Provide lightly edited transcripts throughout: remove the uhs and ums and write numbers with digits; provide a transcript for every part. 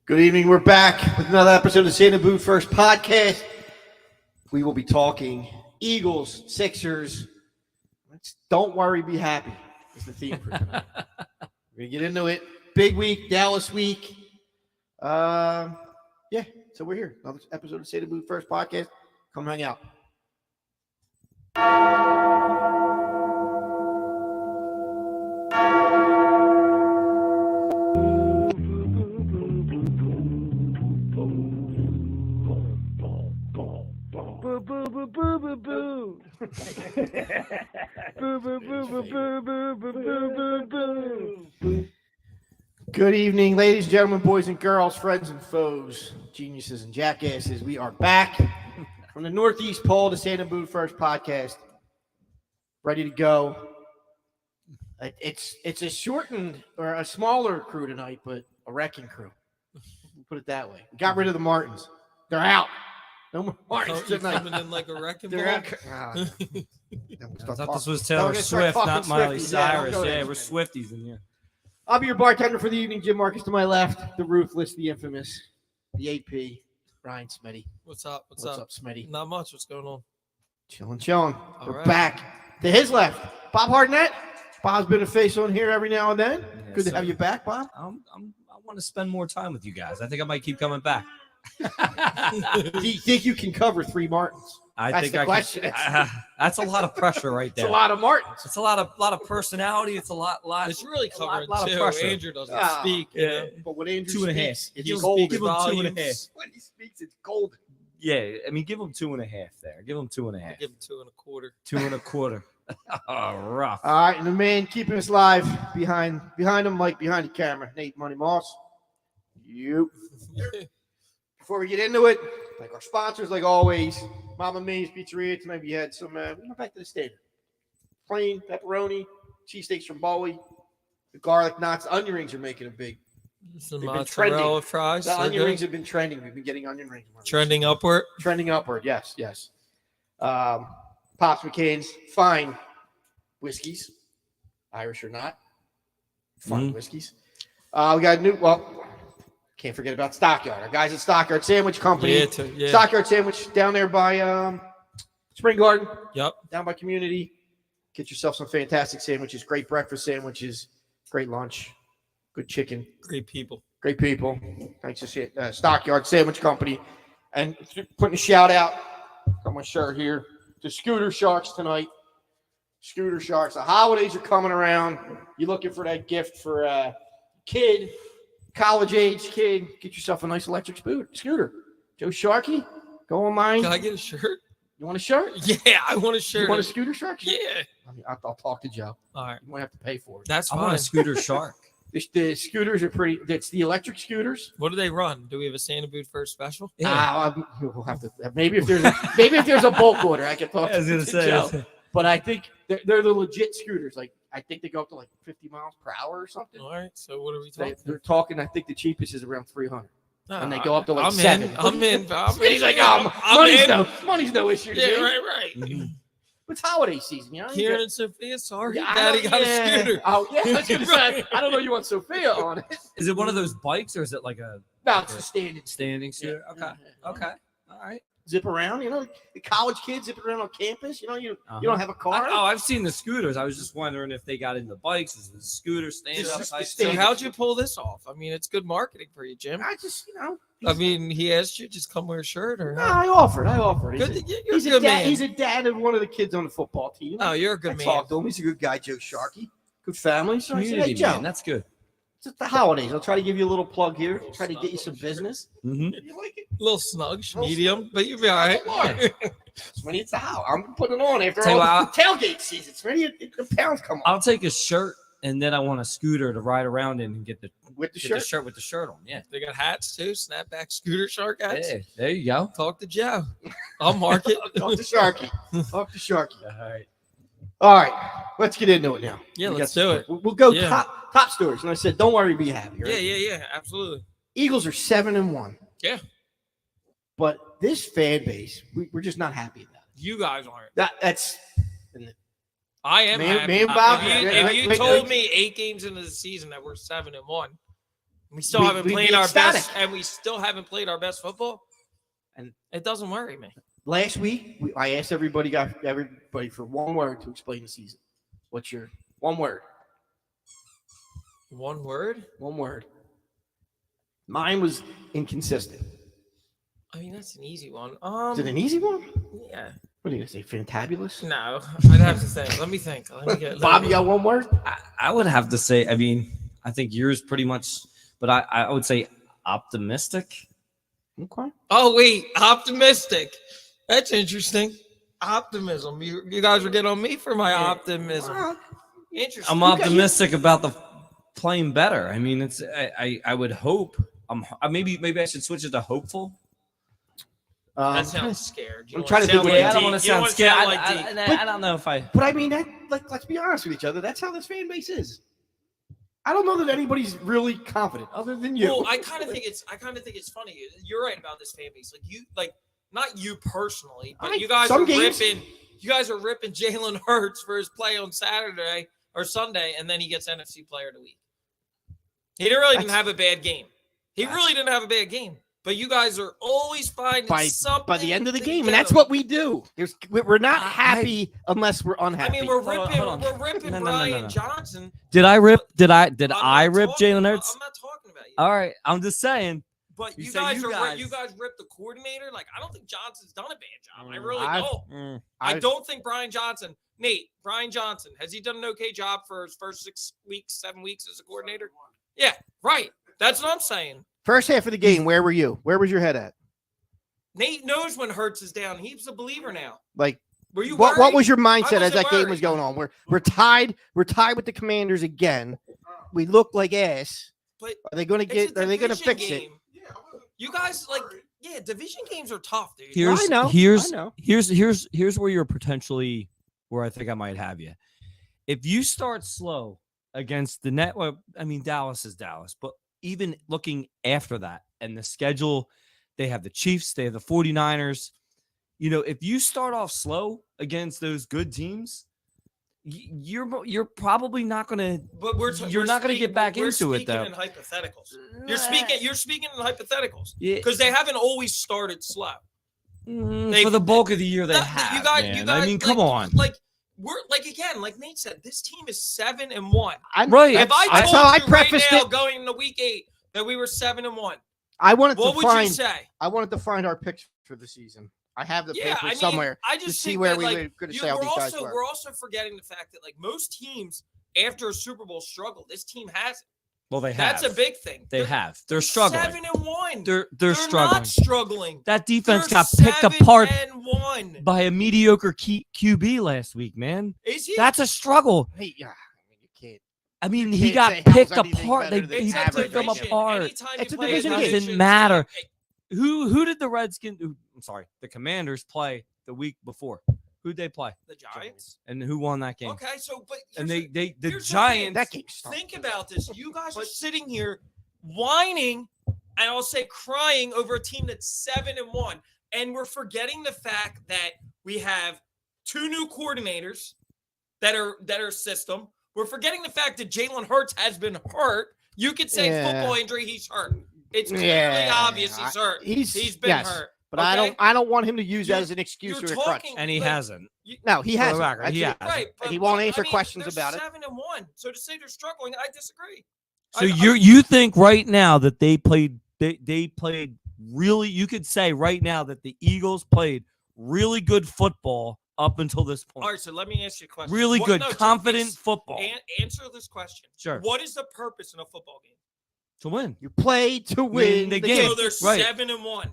Good evening. We're back with another episode of Santa Boot First Podcast. We will be talking Eagles, Sixers. Don't worry, be happy is the theme for tonight. We're going to get into it. Big week, Dallas week. So we're here. Another episode of Santa Boot First Podcast. Come hang out. Boo, boo, boo, boo, boo, boo. Boo, boo, boo, boo, boo, boo, boo, boo, boo. Good evening, ladies and gentlemen, boys and girls, friends and foes, geniuses and jackasses. We are back from the Northeast Pole to Santa Boot First Podcast. Ready to go. It's a shortened or a smaller crew tonight, but a wrecking crew. We'll put it that way. We got rid of the Martins. They're out. No more Martins tonight. Coming in like a wrecking ball. They're Ah. I thought this was Taylor Swift, not Miley Cyrus. Yeah, we're Swifties in here. I'll be your bartender for the evening. Jim Marcus to my left. The ruthless, the infamous, the AP, Ryan Smitty. What's up? What's up, Smitty? Not much. What's going on? Chilling. We're right. back. To his left, Bob Harden. Bob's been a face on here every now and then. Yes, Good to sir. have you back, Bob. I want to spend more time with you guys. I think I might keep coming back. Do you think you can cover 3 Martins? I That's think the I question. can. That's a lot of pressure right It's there. a lot of Martins. It's a lot of personality. It's a lot. It's really a lot covering of too. pressure. Andrew doesn't Ah, speak. yeah. But when Andrew 2.5. speaks, it's Give golden. him 2.5. When he speaks, it's golden. Yeah, I mean, give him 2.5 there. Give him 2.5. Give him 2.25. 2.25. Oh, rough. All right, and the man keeping us live behind him, Mike, behind the camera, Nate Money Moss. You. Before we get into it, like our sponsors, like always, Mama Mae's Pizzeria. Tonight we had some, we went back to the standard. Plain pepperoni, cheesesteaks from Bowie, the garlic knots, onion rings are making a big. Some They've been mozzarella trending. fries. The so onion good. rings have been trending. We've been getting onion rings. Trending upward. Trending upward, yes. Pops McCain's fine whiskeys, Irish or not, fine whiskeys. We got can't forget about Stockyard. Our guys at Stockyard Sandwich Company. Yeah. Stockyard Sandwich down there by Spring Garden. Yep. Down by Community. Get yourself some fantastic sandwiches. Great breakfast sandwiches. Great lunch. Good chicken. Great people. Great people. Thanks to Stockyard Sandwich Company. And putting a shout out on my shirt here to Scooter Sharks tonight. Scooter Sharks. The holidays are coming around. You're looking for that gift for a kid, college-age kid. Get yourself a nice electric scooter. Joe Sharkey, go online. Can I get a shirt? You want a shirt? Yeah, I want a shirt. You want a Scooter Shark shirt? Yeah. I mean, I'll talk to Joe. All right. You might have to pay for it. That's I fine. want a scooter shark. The scooters are pretty. It's the electric scooters. What do they run? Do we have a Santa Boot First special? We'll have to. Maybe if there's a bulk order, I can talk I was to gonna say. Joe. But I think they're the legit scooters. Like I think they go up to like 50 miles per hour or something. All right. So what are we talking? They're talking. I think the cheapest is around 300, and they Ah, go up to like I'm 7. in. I'm in. He's like, money's no issue. To Yeah, me. right. Mhm. It's holiday season, you know. Kieran and Sophia, sorry, Yeah, Daddy got a scooter. Oh yeah, I was gonna say, I don't know. You want Sophia on it? Is it one of those bikes or is it like a No, it's a standard. standing scooter? Yeah. Okay. All right. Zip around, you know, the college kids zipping around on campus. You know, you don't have a car. I've seen the scooters. I was just wondering if they got into bikes. Is the scooter stand Just up? the type? So how'd you pull this off? I mean, it's good marketing for you, Jim. I just, I mean, he asked you just come wear a shirt or no, I offered. Good, you're He's a a good dad. man. He's a dad of one of the kids on the football team. Oh, you're a I good man. talked to him. He's a good guy, Joe Sharkey. Good family. So I said, Community hey, Joe, man. That's good. it's the holidays. I'll try to give you a little plug here. Try to get you some business. Mm-hmm. You like it? A little snug, medium, but you'll be all right. Smitty, it's the house. I'm putting it on after Tell you all what, the tailgate season. Smitty, the pounds come on I'll take a shirt and then I want a scooter to ride around in and get the with the get shirt. the shirt with the shirt on. Yeah. They got hats too, snapback scooter shark hats. Hey, there you go. Talk to Joe. I'll mark it. Talk to Sharky. Talk to Sharky. All right. All right, let's get into it now. Yeah, We let's got do some- it. We'll go Yeah. top stories. And I said, don't worry, be happy. Right? Yeah, absolutely. Eagles are 7-1. Yeah. But this fan base, we're just not happy about it. You guys aren't. That's I am Me and happy. Bob, If you wait, told wait. me 8 games into the season that we're 7-1, We still haven't we'd played be our ecstatic. best, and we still haven't played our best football. And it doesn't worry me. Last week, I asked everybody for one word to explain the season. What's your one word? One word? One word. Mine was inconsistent. I mean, that's an easy one. Is it an easy one? Yeah. What are you gonna say? Fantabulous? No, I'd have to think. Let me think. Bobby, you got one word? I would have to say, I mean, I think yours pretty much, but I would say optimistic. Okay. Oh, wait. Optimistic. That's interesting. Optimism. You guys were getting on me for my optimism. Interesting. I'm optimistic about the playing better. I mean, it's I would hope. Maybe I should switch it to hopeful. That sounds scared. I'm trying to think. I don't want to sound scared. I don't know if I. But I mean, let's be honest with each other. That's how this fan base is. I don't know that anybody's really confident, other than you. Well, I kind of think it's funny. You're right about this fan base. Not you personally, but you guys are ripping. You guys are ripping Jalen Hurts for his play on Saturday or Sunday, and then he gets NFC Player of the Week. He didn't have a bad game. He really didn't have a bad game. But you guys are always finding something by the end of the game, and that's what we do. We're not happy unless we're unhappy. I mean, we're ripping Brian Johnson. Did I rip Jalen Hurts? I'm not talking about you. All right, I'm just saying. But you guys ripped the coordinator. Like, I don't think Johnson's done a bad job. I really don't. I don't think Brian Johnson, Brian Johnson, has he done an okay job for his first 6 weeks, 7 weeks as a coordinator? Yeah, right. That's what I'm saying. First half of the game, where were you? Where was your head at? Nate knows when Hurts is down. He's a believer now. Like, were you? What was your mindset as that worried. game was going on? We're tied. We're tied with the Commanders again. We look like ass. But are they going to get? Are they going to fix it? You guys division games are tough, dude. Here's I know. Here's where you're potentially where I think I might have you. If you start slow against the net, I mean, Dallas is Dallas, but even looking after that and the schedule, they have the Chiefs, they have the 49ers. You know, if you start off slow against those good teams, you're probably not going to. But you're not going to get back into it though. In hypotheticals. You're speaking in hypotheticals because they haven't always started slow. For the bulk of the year, they have. You guys. I mean, come on. We're like Nate said, this team is 7-1. Right. If I told you right now, going into week 8, that we were 7-1, what would you say? I wanted to find our picks for the season. I have the paper somewhere. I just see where we were going to say all these guys were. We're also forgetting the fact that most teams after a Super Bowl struggle, this team hasn't. Well, they have. That's a big thing. They're struggling. 7-1. They're struggling. Not struggling. That defense got picked apart by a mediocre QB last week, man. Is he? That's a struggle. Hey, yeah. You can't. I mean, he got picked apart. They picked him apart. It's a division game. It doesn't matter. Who did the Redskins? I'm sorry, the Commanders play the week before. Who'd they play? The Giants. And who won that game? Okay, the Giants. That game. Think about this. You guys are sitting here whining, and I'll say crying over a team that's 7-1, and we're forgetting the fact that we have 2 new coordinators that are system. We're forgetting the fact that Jalen Hurts has been hurt. You could say football injury, he's hurt. It's clearly obvious he's hurt. He's been hurt. But I don't want him to use that as an excuse or a crutch. And he hasn't. No, he hasn't. Right. And he won't answer questions about it. 7-1. So to say they're struggling, I disagree. So you think right now that they played really, you could say right now that the Eagles played really good football up until this point. All right, so let me ask you a question. Really good, confident football. Answer this question. Sure. What is the purpose in a football game? To win. You play to win the game. So they're 7-1.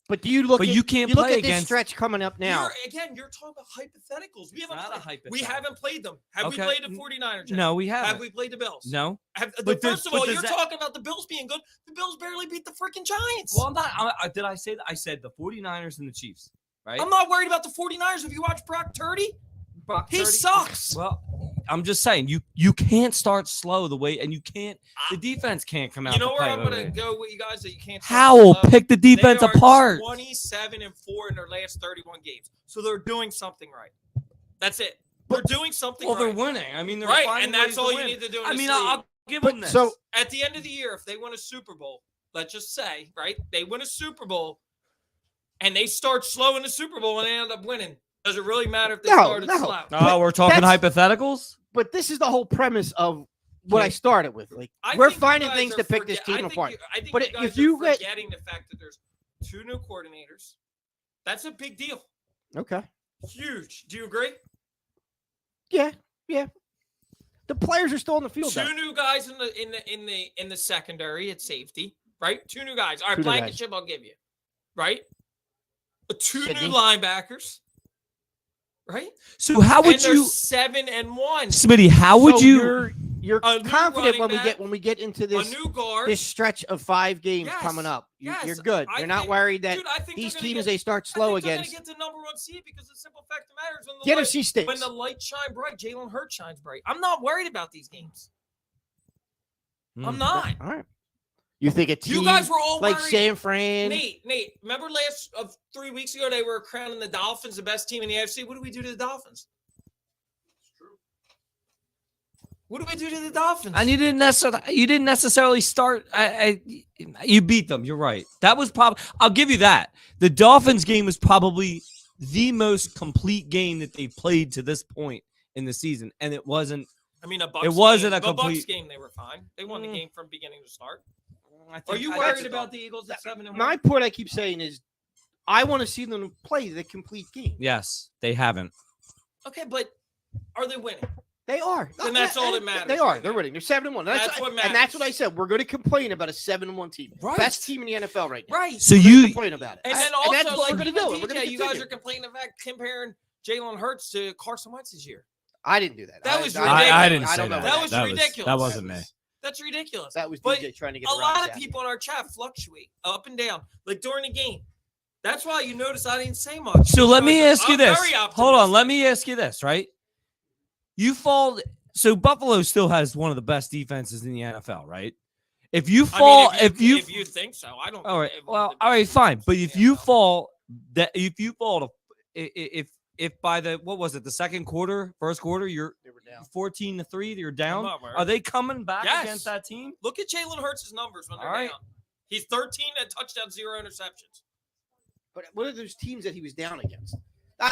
But do you look? But you can't you play look at against this stretch coming up now. You're talking about hypotheticals. We It's haven't played them. Have we played the 49ers yet? No, we haven't. Have we played the Bills? No. First of all, you're talking about the Bills being good. The Bills barely beat the freaking Giants. Well, I'm not. Did I say that? I said the 49ers and the Chiefs, right? I'm not worried about the 49ers. If you watch Brock Purdy, he sucks. Well, I'm just saying you can't start slow the way, and you can't. The defense can't come out. You know where I'm going to go with you guys that you can't. Howell picked the defense apart. 27-4 in their last 31 games, so they're doing something right. That's it. They're doing something. Well, right. They're winning. I mean, they're right, and that's all you need to do. I mean, I'll Give But them this. so At the end of the year, if they win a Super Bowl, let's just say, right? They win a Super Bowl and they start slow in the Super Bowl and they end up winning. Does it really matter if they started slow? Oh, we're talking that's- hypotheticals? but this is the whole premise of what I started with. Like I we're think you finding guys things are to pick this team I think apart. I think But you guys if you are get- forgetting the fact that there's 2 new coordinators. That's a big deal. Okay. Huge. Do you agree? Yeah. The players are still on the field. 2 new guys in the secondary at safety, right? 2 new guys. All right, 2 new guys. Blankenship, I'll give you. Right? 2 Sydney. new linebackers. Right? So how would and they're you, 7-1. Smitty? How would So you? You're A new confident running when we get into A this new guard. this stretch of 5 games Yes, coming up. yes. You're good. I You're not think- worried that Dude, I think these they're gonna teams get, they start I slow think they're against. gonna get the number 1 seed because the simple fact of the matter is when The NFC stinks. when the lights shine bright, Jalen Hurts shines bright. I'm not worried about these games. I'm not. All right. You think a team You guys were all like worried. San Fran? Nate, remember 3 weeks ago they were crowning the Dolphins the best team in the AFC? What do we do to the Dolphins? What do we do to the Dolphins? And you didn't necessarily start. You beat them. You're right. That was probably. I'll give you that. The Dolphins game was probably the most complete game that they've played to this point in the season, and it wasn't. I mean, a Bucks It wasn't game, a the Bucks complete- game. They were fine. They won the game from beginning to start. I Are think- you I- worried that's- about the Eagles at 7-1? My point I keep saying is I want to see them play the complete game. Yes, they haven't. Okay, but are they winning? They are. Then that's all that matters They are. right They're now. winning. They're 7-1. That's what And that's matters. what I said. We're going to complain about a 7-1 team. Right. Best team in the NFL right now. Right. So We're gonna you, complain about it. And then And also, that's what like we're going to even do. We're DJ, going to you guys are complaining about comparing Jalen Hurts to Carson Wentz this year. I didn't do that. That was I didn't I say don't know that. That what was that ridiculous. That wasn't me. That's ridiculous. That was But DJ trying to get A around lot of that. people in our chat fluctuate up and down, like during the game. That's why you notice I didn't say much. So let me Because ask you I'm this. very Hold on. Let optimistic. me ask you this, right? You fall. So Buffalo still has one of the best defenses in the NFL, right? If you I fall, mean, if you think so, I don't. all right, think well, they're all right, best fine. But defense if in the you NFL. fall, if by the what was it, the first quarter, you're They were down. 14-3, you're down. not worried. Are they coming back Yes. against that team? Look at Jalen Hurts' numbers when they're All right. down. He's 13 at touchdowns, 0 interceptions. But what are those teams that he was down against?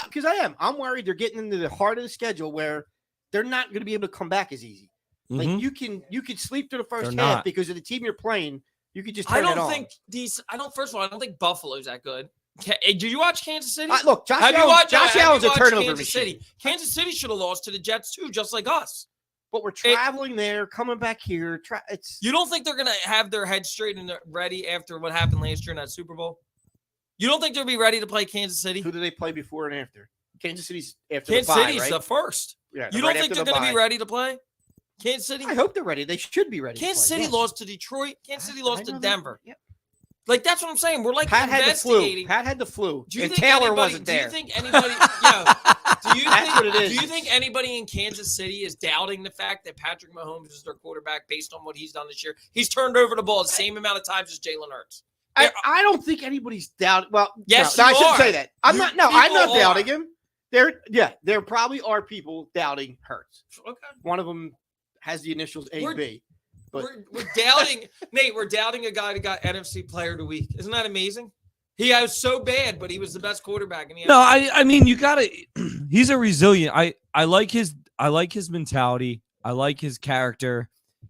Because I'm worried they're getting into the heart of the schedule where they're not going to be able to come back as easy. Like Mhm. you can sleep through the first They're half not. because of the team you're playing. You could just I turn it don't on. think first of all, I don't think Buffalo's that good. Hey, did you watch Kansas City? Look, Josh Have you Allen, watched Josh have you Allen's a watched turnover Kansas machine. City? Kansas City should have lost to the Jets too, just like us. But we're traveling there, coming back here. It's You don't think they're gonna have their heads straight and ready after what happened last year in that Super Bowl? You don't think they'll be ready to play Kansas City? who do they play before and after? Kansas City's after Kansas the bye, City's right? the first. Yeah, You right don't think after they're the going to be bye. ready to play? Kansas City? I hope they're ready. They should be ready. to Kansas play, City yes. lost to Detroit. Kansas City lost I to know that. Denver. Yep. Like, that's what I'm saying. We're like Pat had the flu. investigating. Pat had the flu. Do you And think Taylor anybody, wasn't there. Do you think anybody, do you That's think, what it is. Do you think anybody in Kansas City is doubting the fact that Patrick Mahomes is their quarterback based on what he's done this year? He's turned over the ball the same amount of times as Jalen Hurts. I don't think anybody's doubting. Well, Yes, no, you I shouldn't are. say that. I'm You not. No, I'm not people doubting are. him. There probably are people doubting Hurts. Okay. One of them has the initials AB. But We're doubting, Nate, we're doubting a guy that got NFC Player of the Week. Isn't that amazing? He was so bad, but he was the best quarterback in the No, NFC. I mean you gotta. He's a resilient. I like his mentality. I like his character.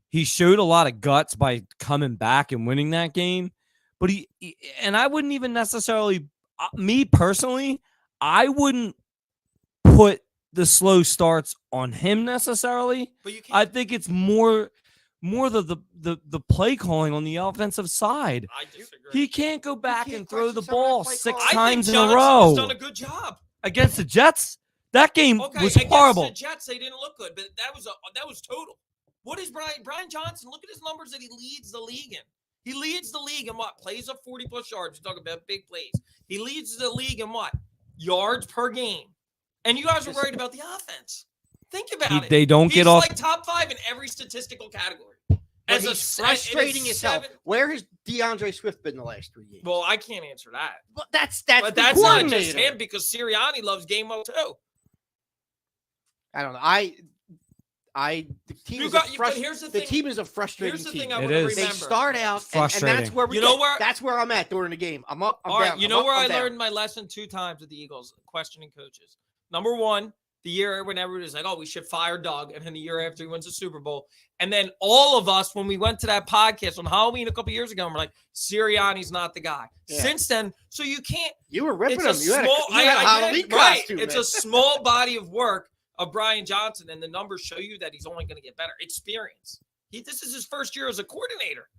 He showed a lot of guts by coming back and winning that game. But and I wouldn't even necessarily, me personally, I wouldn't put the slow starts on him necessarily. But you can't. I think it's more the play calling on the offensive side. I disagree. He can't go back can't and throw question the some of that ball play 6 calling. times in a Johnson row has done a good job. against the Jets. That game Okay, was against horrible. the Jets, they didn't look good, but that was total. What is Brian Johnson? Look at his numbers that he leads the league in. He leads the league in what? Plays of 40-plus yards. We're talking about big plays. He leads the league in what? Yards per game. And you guys are worried about the offense. Think about it. They don't He's get off. like top 5 in every statistical category. But As he's a frustrating as hell. 7 Where has DeAndre Swift been the last 3 games? Well, I can't answer that. But that's But the that's not just coordinator. him because Sirianni loves game mode too. I don't know. the team You is got- a you- but frust- here's the the thing- team is a frustrating Here's the team. thing I It want to is. They remember. start out, and Frustrating. that's where we You know get- where- that's where I'm at during the game. I'm up. I'm All right, down. you I'm know up, where I'm I down. learned my lesson 2 times with the Eagles, questioning coaches. Number 1, the year when everybody was like, "Oh, we should fire Doug," and then the year after he wins the Super Bowl, and then all of us, when we went to that podcast on Halloween a couple years ago, and we're like, "Sirianni's not the guy." Yeah. Since then, so you can't. You were ripping It's a him. You had small. a, you had a I Halloween did, right. costume. It's man. a small body of work of Brian Johnson, and the numbers show you that he's only going to get better. Experience. This is his first year as a coordinator.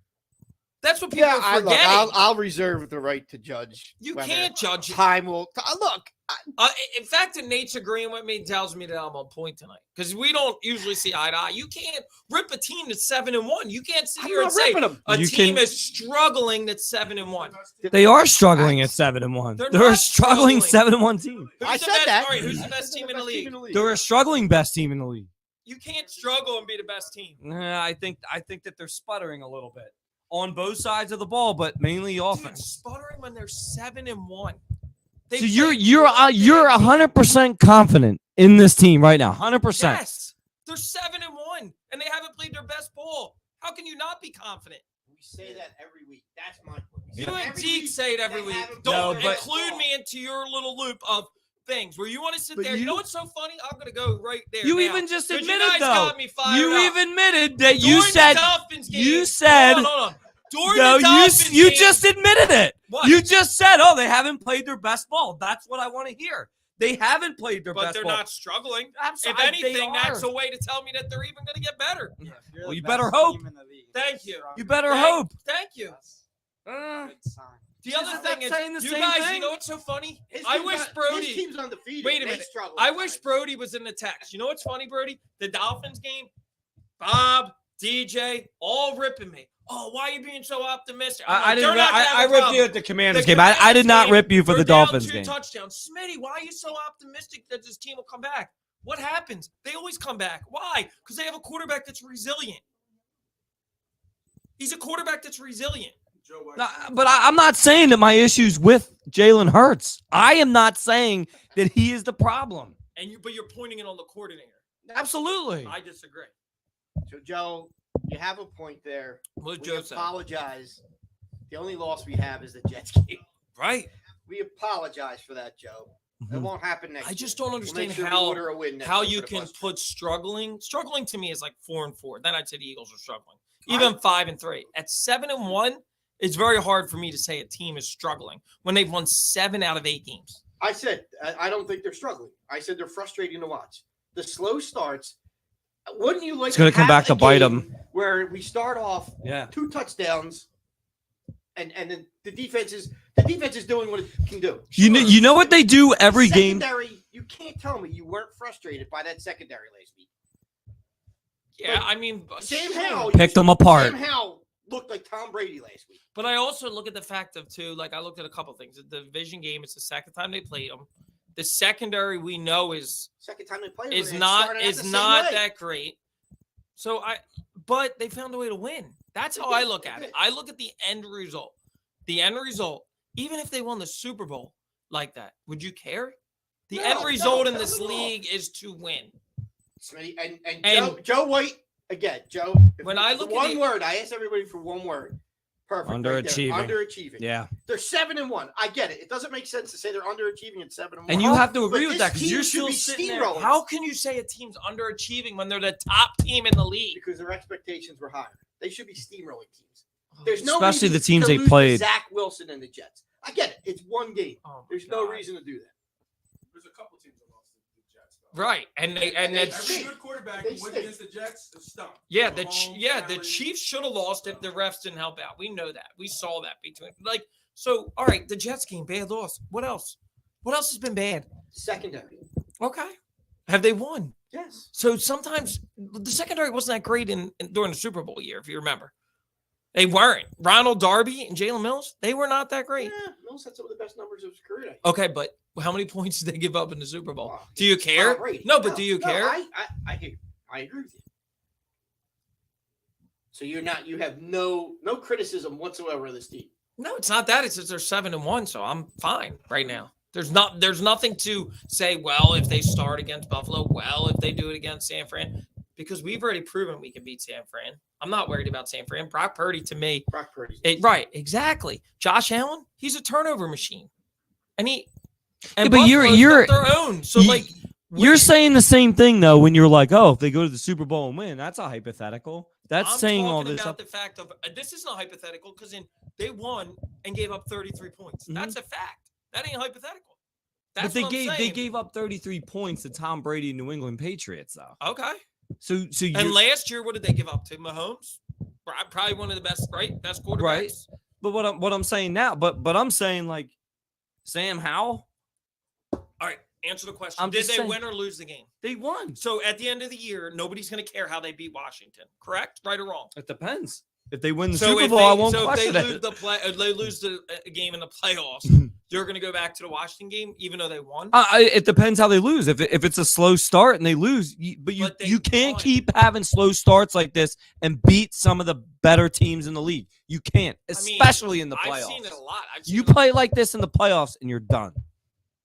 That's what people are look, forgetting. I'll reserve the right to judge. You whether can't judge it. Time will look. In fact, if Nate's agreeing with me, tells me that I'm on point tonight because we don't usually see eye to eye. You can't rip a team that's 7-1. You can't sit I'm here and not say ripping them. a You team can- is struggling that's 7-1. They are struggling at 7-1. They're They're a not struggling struggling. 7-1 team. Who's I the said best, that. All right, who's the best team in the league? They're a struggling best team in the league. You can't struggle and be the best team. I think that they're sputtering a little bit on both sides of the ball, but mainly Dude, offense. sputtering when they're 7-1. So you're 100% confident in this team right now. 100%. Yes, they're 7-1, and they haven't played their best ball. How can you not be confident? We say that every week. That's my point. You Yeah. and Zeke say it every they week. haven't Don't played their include ball. me into your little loop of things where you want to sit But there. You you- know what's so funny? I'm going to go right there. You now. even just 'Cause admitted, you guys though. got me fired You up. even admitted that During you the said Dolphins game, you said- hold on. During no. the Dolphins You game, just admitted it. what? You just said, "Oh, they haven't played their best ball." That's what I want to hear. They haven't played their but best they're ball. not struggling. If Absolutely, anything, that's a way to tell me that they're even going to get better. Well, you better hope. Thank you. You better Thank- hope. Thank you. The She's other not thing is, saying the you same guys, thing. you know what's so funny? His I team's wish His Brody. team's undefeated. Wait a They minute. struggle I at wish times. Brody was in the text. You know what's funny, Brody? The Dolphins game, Bob, DJ, all ripping me. Oh, why are you being so optimistic? I'm I like, didn't. they're not gonna have I a ripped problem. you at the Commanders The game. I Commanders did not game, rip you for they're the down Dolphins 2 game. touchdowns. Smitty, why are you so optimistic that this team will come back? What happens? They always come back. Why? Because they have a quarterback that's resilient. He's a quarterback that's resilient. No, but I'm not saying that my issues with Jalen Hurts. I am not saying that he is the problem. But you're pointing it on the coordinator. Absolutely. I disagree. So, Joe, you have a point there. What did We Joe say? apologize. The only loss we have is the Jets game. Right. We apologize for that, Joe. It Mhm. won't happen next I just year. don't We'll make understand sure we how order a win next how year you for the can Bucks. put struggling. Struggling to me is like 4-4. Then I'd say the Eagles are struggling. Even 5-3. At 7-1, it's very hard for me to say a team is struggling when they've won 7 out of 8 games. I said I don't think they're struggling. I said they're frustrating to watch. The slow starts. Wouldn't you like? It's gonna come have back a to bite game 'em. Where we start off Yeah. 2 touchdowns, and then the defense is doing what it can do. You know what they do every game? Secondary, you can't tell me you weren't frustrated by that secondary last week. Yeah, I mean, Sam sure. Howell Picked them apart. Sam Howell looked like Tom Brady last week. But I also look at the fact of too, like I looked at a couple things. The division game, it's the second time they played them. The secondary we know is Second time they played is them, not started out is the same not way. that great. But they found a way to win. That's how I look at it. I look at the end result. The end result, even if they won the Super Bowl like that, would you care? The No, end result in not this at all. league is to win. Smitty, and And- Joe White again. Joe, if When we- I look at one it- word, I asked everybody for one word. Perfect. right there. Underachieving. Underachieving. Yeah. They're 7-1. I get it. It doesn't make sense to say they're underachieving at 7-1. And you have to But agree with this that because team you're should still be sitting there. steamrolling. How can you say a team's underachieving when they're the top team in the league? Because their expectations were higher. They should be steamrolling teams. There's no Especially reason the teams to they lose to played. Zach Wilson and the Jets. I get it. It's one game. Oh my There's no God. reason to do that. There's a couple teams that lost to the Jets. Though. Right, and They that's stink. Every good quarterback They who went stink. against the Jets is stumped. yeah, the Mahomes, Chiefs should have lost if the refs didn't help out. We know that. We saw that between so. All right, the Jets game, bad loss. What else? What else has been bad? Secondary. Okay, have they won? Yes. So sometimes the secondary wasn't that great during the Super Bowl year, if you remember. They weren't. Ronald Darby and Jalen Mills, they were not that great. Yeah, Mills had some of the best numbers of his career. that year. Okay, but how many points did they give up in the Super Bowl? Oh, Do you care? Tom Brady. No, but do you care? I hear you. I agree with you. So you have no criticism whatsoever of this team. No, it's not that. It's just they're 7-1, so I'm fine right now. There's nothing to say. Well, if they start against Buffalo, well, if they do it against San Fran, because we've already proven we can beat San Fran. I'm not worried about San Fran. Brock Purdy, to me, Brock Purdy's right, exactly. Josh Allen, he's a turnover machine, and but Buffalo's you're got their own. So you- You're saying the same thing though when you're like, oh, if they go to the Super Bowl and win, that's a hypothetical. That's I'm saying all talking this. about the fact of this isn't a hypothetical because they won and gave up 33 points. Mhm. That's a fact. That ain't hypothetical. But That's they what I'm they saying. gave up 33 points to Tom Brady and New England Patriots though. Okay. So you And last year, what did they give up to Mahomes? Probably one of the best quarterbacks. Right. But what I'm saying now, but I'm saying like Sam Howell, All right. Answer the question. I'm Did just they saying- win or lose the game? they won. So at the end of the year, nobody's going to care how they beat Washington. Correct? Right or wrong? It depends. If they win the So Super if Bowl, they, I won't so if question they it. lose they lose the game in the playoffs, they're going to go back to the Washington game, even though they won. It depends how they lose. If it's a slow start and they lose, but they you can't won. keep having slow starts like this and beat some of the better teams in the league. You can't, I mean, especially in the playoffs. I've seen it a lot. I've seen You it a play like this in the playoffs and you're done.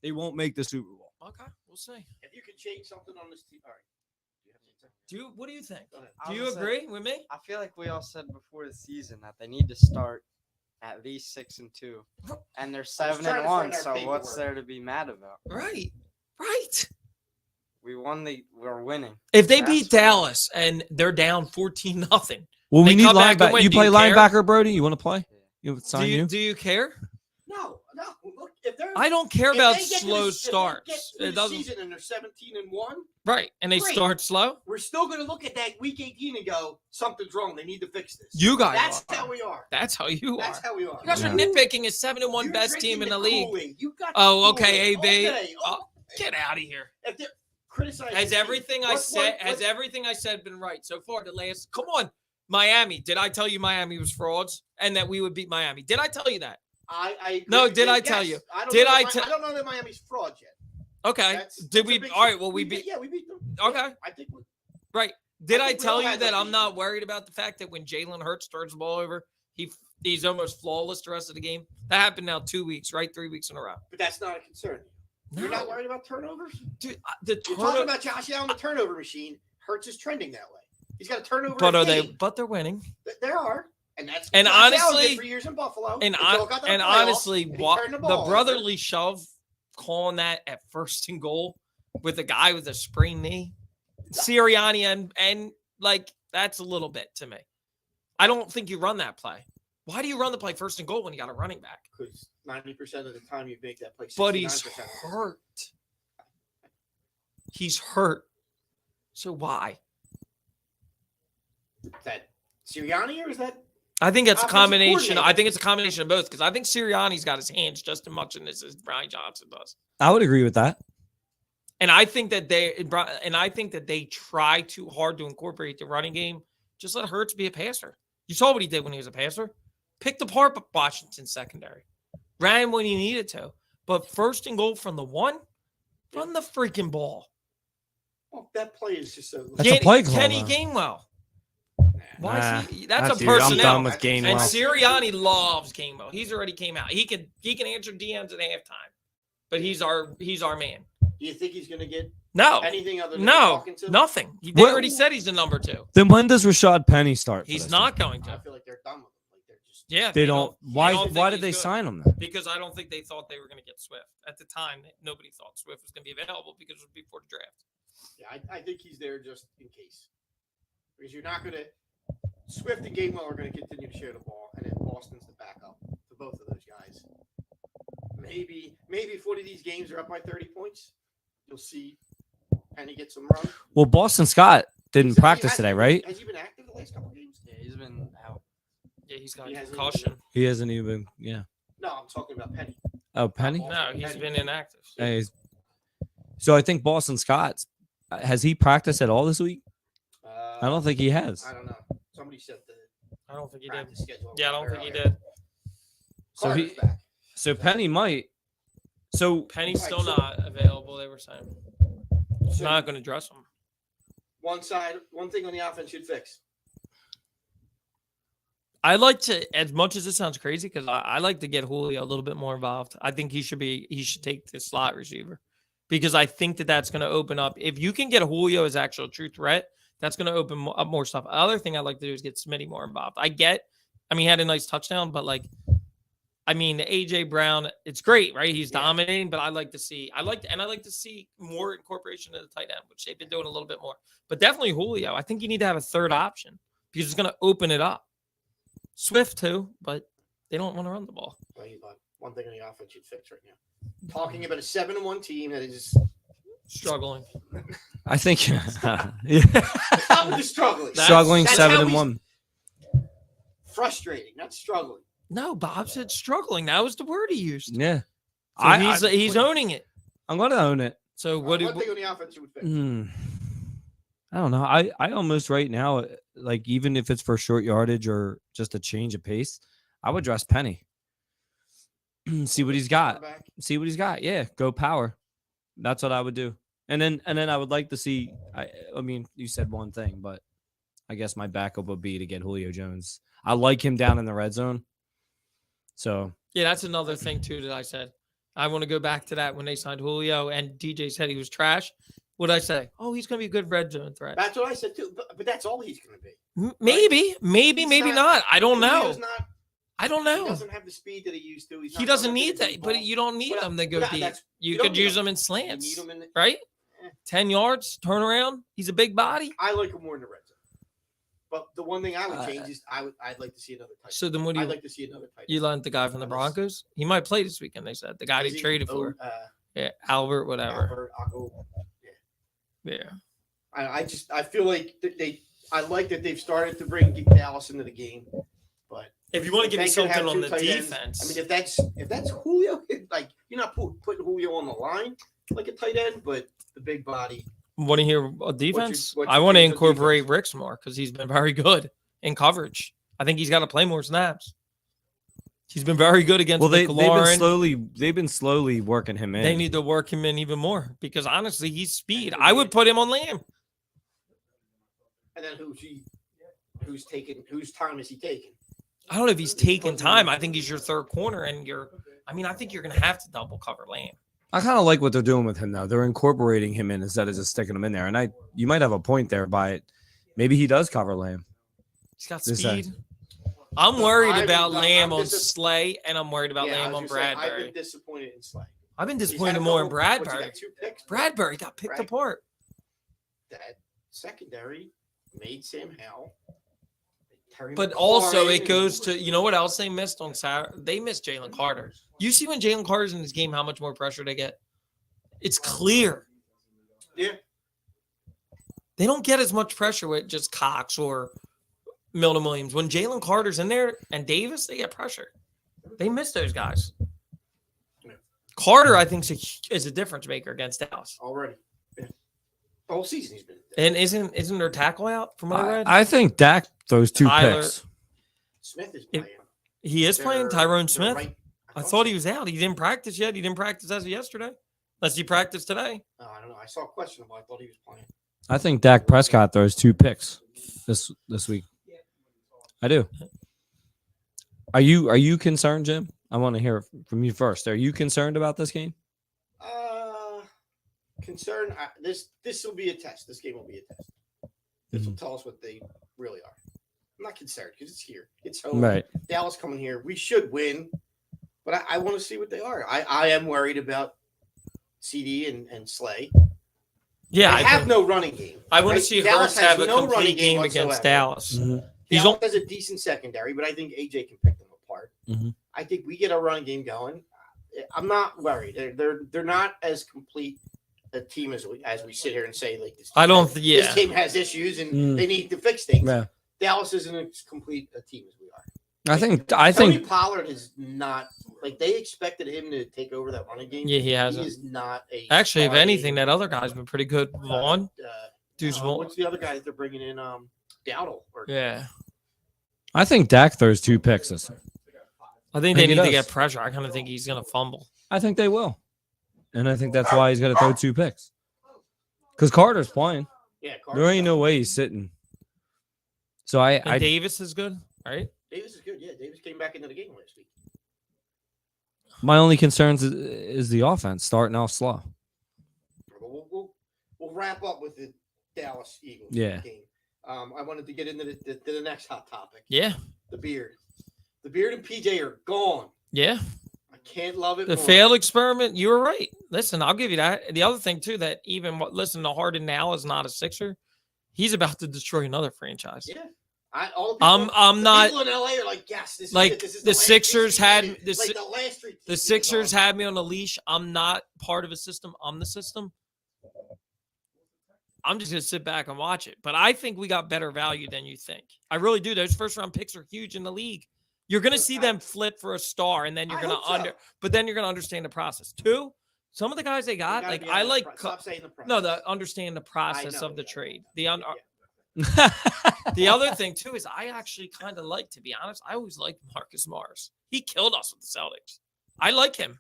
They won't make the Super Bowl. lot. Okay, we'll see. If you could change something on this team, all right. What do you think? Go ahead. I Do was you gonna agree with me? I feel like we all said before the season that they need to start at least 6-2, and they're trying to 7-1. find our So what's paperwork. there to be mad about? Right. Right. We're winning. If they That's beat what- Dallas and they're down 14-0, Well, They we need come back and linebacker. win. You Do you play care? linebacker, Brody? You want to play? You want to do sign you? you care? No. Look, if they're I don't care if about they get to slow the- if they get starts. through It the doesn't. season and they're 17-1. Right, and they Great. start slow. We're still going to look at that week 18 and go, something's wrong. They need to fix this. You guys That's are. how we are. That's how you That's are. how we are. You guys are Yeah. nitpicking a 7-1 You're best team in drinking the league. Kool-Aid. You got Oh, the okay, Kool-Aid all AB. day. Oh, get out of here. If they're criticizing Has the team, everything I said everything I said been right so far? The last, come on, Miami. Did I tell you Miami was frauds and that we would beat Miami? Did I tell you that? I agree No, with did you. I tell you? I don't Did know I that te- I don't know that Miami's fraud yet. Okay. That's Did a we? big All right. shift. Well, we beat. Yeah, we beat them. Okay. Yeah, I think Right. Did I I think we tell all you had that that I'm not beat. worried about the fact that when Jalen Hurts turns the ball over, he's almost flawless the rest of the game? That happened now 2 weeks, right? 3 weeks in a row. but that's not a concern. You're not worried about turnovers? Dude, the You're talking turnover. about Josh Allen, the turnover machine. Hurts is trending that way. He's got a turnover. But a are they? game. But they're winning. There are, and that's And Josh Allen did honestly- for years in Buffalo. And until it got to the playoffs, honestly, and he what turned the ball over. brotherly shove calling that at first and goal with a guy with a sprained knee, Sirianni, and like that's a little bit to me. I don't think you run that play. Why do you run the play first and goal when you got a running back? Because 90% of the time you make that play. But he's 69% of the time. hurt. He's hurt. So why? Is that Sirianni or is that? I think it's a Offensive combination. coordinator. I think it's a combination of both because I think Sirianni's got his hands just as much in this as Brian Johnson does. I would agree with that. And I think that they try too hard to incorporate the running game. Just let Hurts be a passer. You saw what he did when he was a passer. Picked apart Washington's secondary. Ran when he needed to. But first and goal from the one, run the freaking ball. Well, that play is just so. That's a play call, Kenny though. Gainwell. Why Nah, is he? That's a dude, I'm personnel. done with And And Gainwell. Sirianni loves Gainwell. He's already came out. He can answer DMs at halftime. But he's our man. Do you think he's going to get No. anything other than No. talking to? Nothing. They What- already said he's the number 2. Then when does Rashad Penny start? for He's this not team? going I to. feel like they're done with him. Like they're just. Yeah. They don't. Why? don't think Why did he's they good. sign him then? Because I don't think they thought they were going to get Swift. At the time, nobody thought Swift was going to be available because it was before the draft. Yeah, I think he's there just in case. Because you're not going to. Swift and Gainwell are going to continue to share the ball, and then Boston's the backup to both of those guys. Maybe if one of these games are up by 30 points, you'll see Penny get some run. Well, Boston Scott didn't He practice has- today, right? Has he been active the last couple games? Yeah, he's been out. Yeah, he's got He a hasn't concussion. He hasn't even. Yeah. No, I'm talking about Penny. Oh, Penny. No, he's been inactive. Hey, so I think Boston Scott has he practiced at all this week? I don't think he has. I don't know. Somebody said the I don't think he did. practice schedule. Yeah, I don't think he earlier. did. So Carter's he. back. So Penny might. So Penny's Right, still so- not available, they were saying. He's So not going to dress him. one thing on the offense should fix. I like to, as much as it sounds crazy, because I like to get Julio a little bit more involved. I think he should take the slot receiver because I think that's going to open up. If you can get Julio as actual true threat, That's going to open up more stuff. Other thing I'd like to do is get Smitty more involved. He had a nice touchdown, but AJ Brown, it's great, right? He's dominating, but I'd like to see more incorporation of the tight end, which they've been doing a little bit more. But definitely Julio. I think you need to have a third option because it's going to open it up. Swift too, but they don't want to run the ball. Well, one thing on the offense you'd fix right now. Talking about a 7-1 team that is Struggling. I think Stop with the struggling. struggling That's 7-1. Frustrating, not struggling. No, Bob said struggling. That was the word he used. Yeah, So he's owning it. I'm going to own it. So One thing on the offense you would fix. I don't know. I almost right now, like even if it's for short yardage or just a change of pace, I would dress Penny. See what he's got. See what he's got. Yeah, go power. That's what I would do. And then I would like to see. I mean, you said one thing, but I guess my backup would be to get Julio Jones. I like him down in the red zone. So yeah, that's another thing too that I said. I want to go back to that when they signed Julio and DJ said he was trash. What did I say? Oh, he's going to be a good red zone threat. That's what I said too. But that's all he's going to be. Maybe not. I don't know. Julio's not, I don't he know. doesn't have the speed that he used to. He doesn't need that, but you don't need them to go deep. You could use them in slants, right? 10 yards, turn around. He's a big body. I like him more in the red zone. But the one thing I would change is I'd like to see another tight. So then what do I'd like to see another tight. You learned the guy from the Broncos? He might play this weekend, they said. The guy they traded for. Yeah, Albert, whatever. Yeah. I feel like I like that they've started to bring Dallas into the game, but if you want to give me something on the defense, I mean, if that's Julio, like you're not putting Julio on the line like a tight end, but the big body. Want to hear a defense? What's I want to incorporate Ricks more because he's been very good in coverage. I think he's got to play more snaps. He's been very good against McLaurin. They've been slowly working him in. They need to work him in even more because honestly, he's speed. I would put him on Lamb. And then whose time is he taking? I don't know if he's taking time. I think he's your third corner, and I think you're going to have to double cover Lamb. I kind of like what they're doing with him, though. They're incorporating him in instead of just sticking him in there. And you might have a point there by it. Maybe he does cover Lamb. He's got speed. I'm worried about Lamb on Slay, and I'm worried about Lamb on Bradbury. I've been disappointed in Slay. I've been disappointed more in Bradbury. Bradbury got picked apart. That secondary made Sam Howell. But also it goes to, you know what else they missed on Saturday? They missed Jalen Carter. You see when Jalen Carter's in this game, how much more pressure they get? It's clear. Yeah. They don't get as much pressure with just Cox or Milton Williams. When Jalen Carter's in there and Davis, they get pressure. They miss those guys. Carter, I think, is a difference maker against Dallas. Already. Yeah. The whole season he's been. And isn't their tackle out from what I read? I think Dak throws two picks. Smith is playing. He is playing Tyrone Smith. Right. I thought he was out. He didn't practice yet. He didn't practice as of yesterday. Unless he practiced today. I don't know. I saw a questionable. I thought he was playing. I think Dak Prescott throws two picks this week. I do. Are you concerned, Jim? I want to hear from you first. Are you concerned about this game? Concerned. This will be a test. This game will be a test. This will tell us what they really are. I'm not concerned because it's here. It's home. Right. Dallas coming here. We should win, but I want to see what they are. I am worried about CD and Slay. Yeah, I have no running game. I want to see Hurts have a complete game whatsoever. against Dallas. Mm-hmm. Dallas has a decent secondary, but I think AJ can pick them apart. Mm-hmm. I think we get a running game going. I'm not worried. They're not as complete a team as we sit here and say like this. This team has issues and they need to fix things. Yeah. Dallas isn't as complete a team as we are. I Tony think Pollard is not like they expected him to take over that running game. Yeah, he hasn't. He is not a. Actually, if anything, that other guy's been pretty good. Vaughn. What's the other guy that they're bringing in? Dowdle. Yeah. I think Dak throws two picks this year. I think they need to get pressure. I kind of think he's going to fumble. I think they will. And I think that's why he's going to throw two picks. Because Carter's playing. Yeah, there ain't no way he's sitting. So Davis is good, right? Davis is good. Yeah, Davis came back into the game last week. My only concern is the offense starting off slow. We'll wrap up with the Dallas Eagles game. I wanted to get into the next hot topic. Yeah. The beard. The beard and PJ are gone. Yeah. I can't love it The more. failed experiment, you were right. Listen, I'll give you that. The other thing, too, that even listen to Harden now is not a Sixer. He's about to destroy another franchise. Yeah. I'm not people in LA are like, yes, this like is it. This is the last Sixers three had seasons. Like the last three the seasons Sixers of- had me on a leash. I'm not part of a system. I'm the system. I'm just gonna sit back and watch it. But I think we got better value than you think. I really do. Those first round picks are huge in the league. You're gonna see them flip for a star, and then you're I gonna hope so. but then you're gonna understand the process. Two, some of the guys they You got, gotta like be I on the like stop saying the no, process. the understand the process know, of the yeah, trade. yeah. The other thing too is I actually kind of like, to be honest, I always liked Marcus Morris. He killed us with the Celtics. I like him.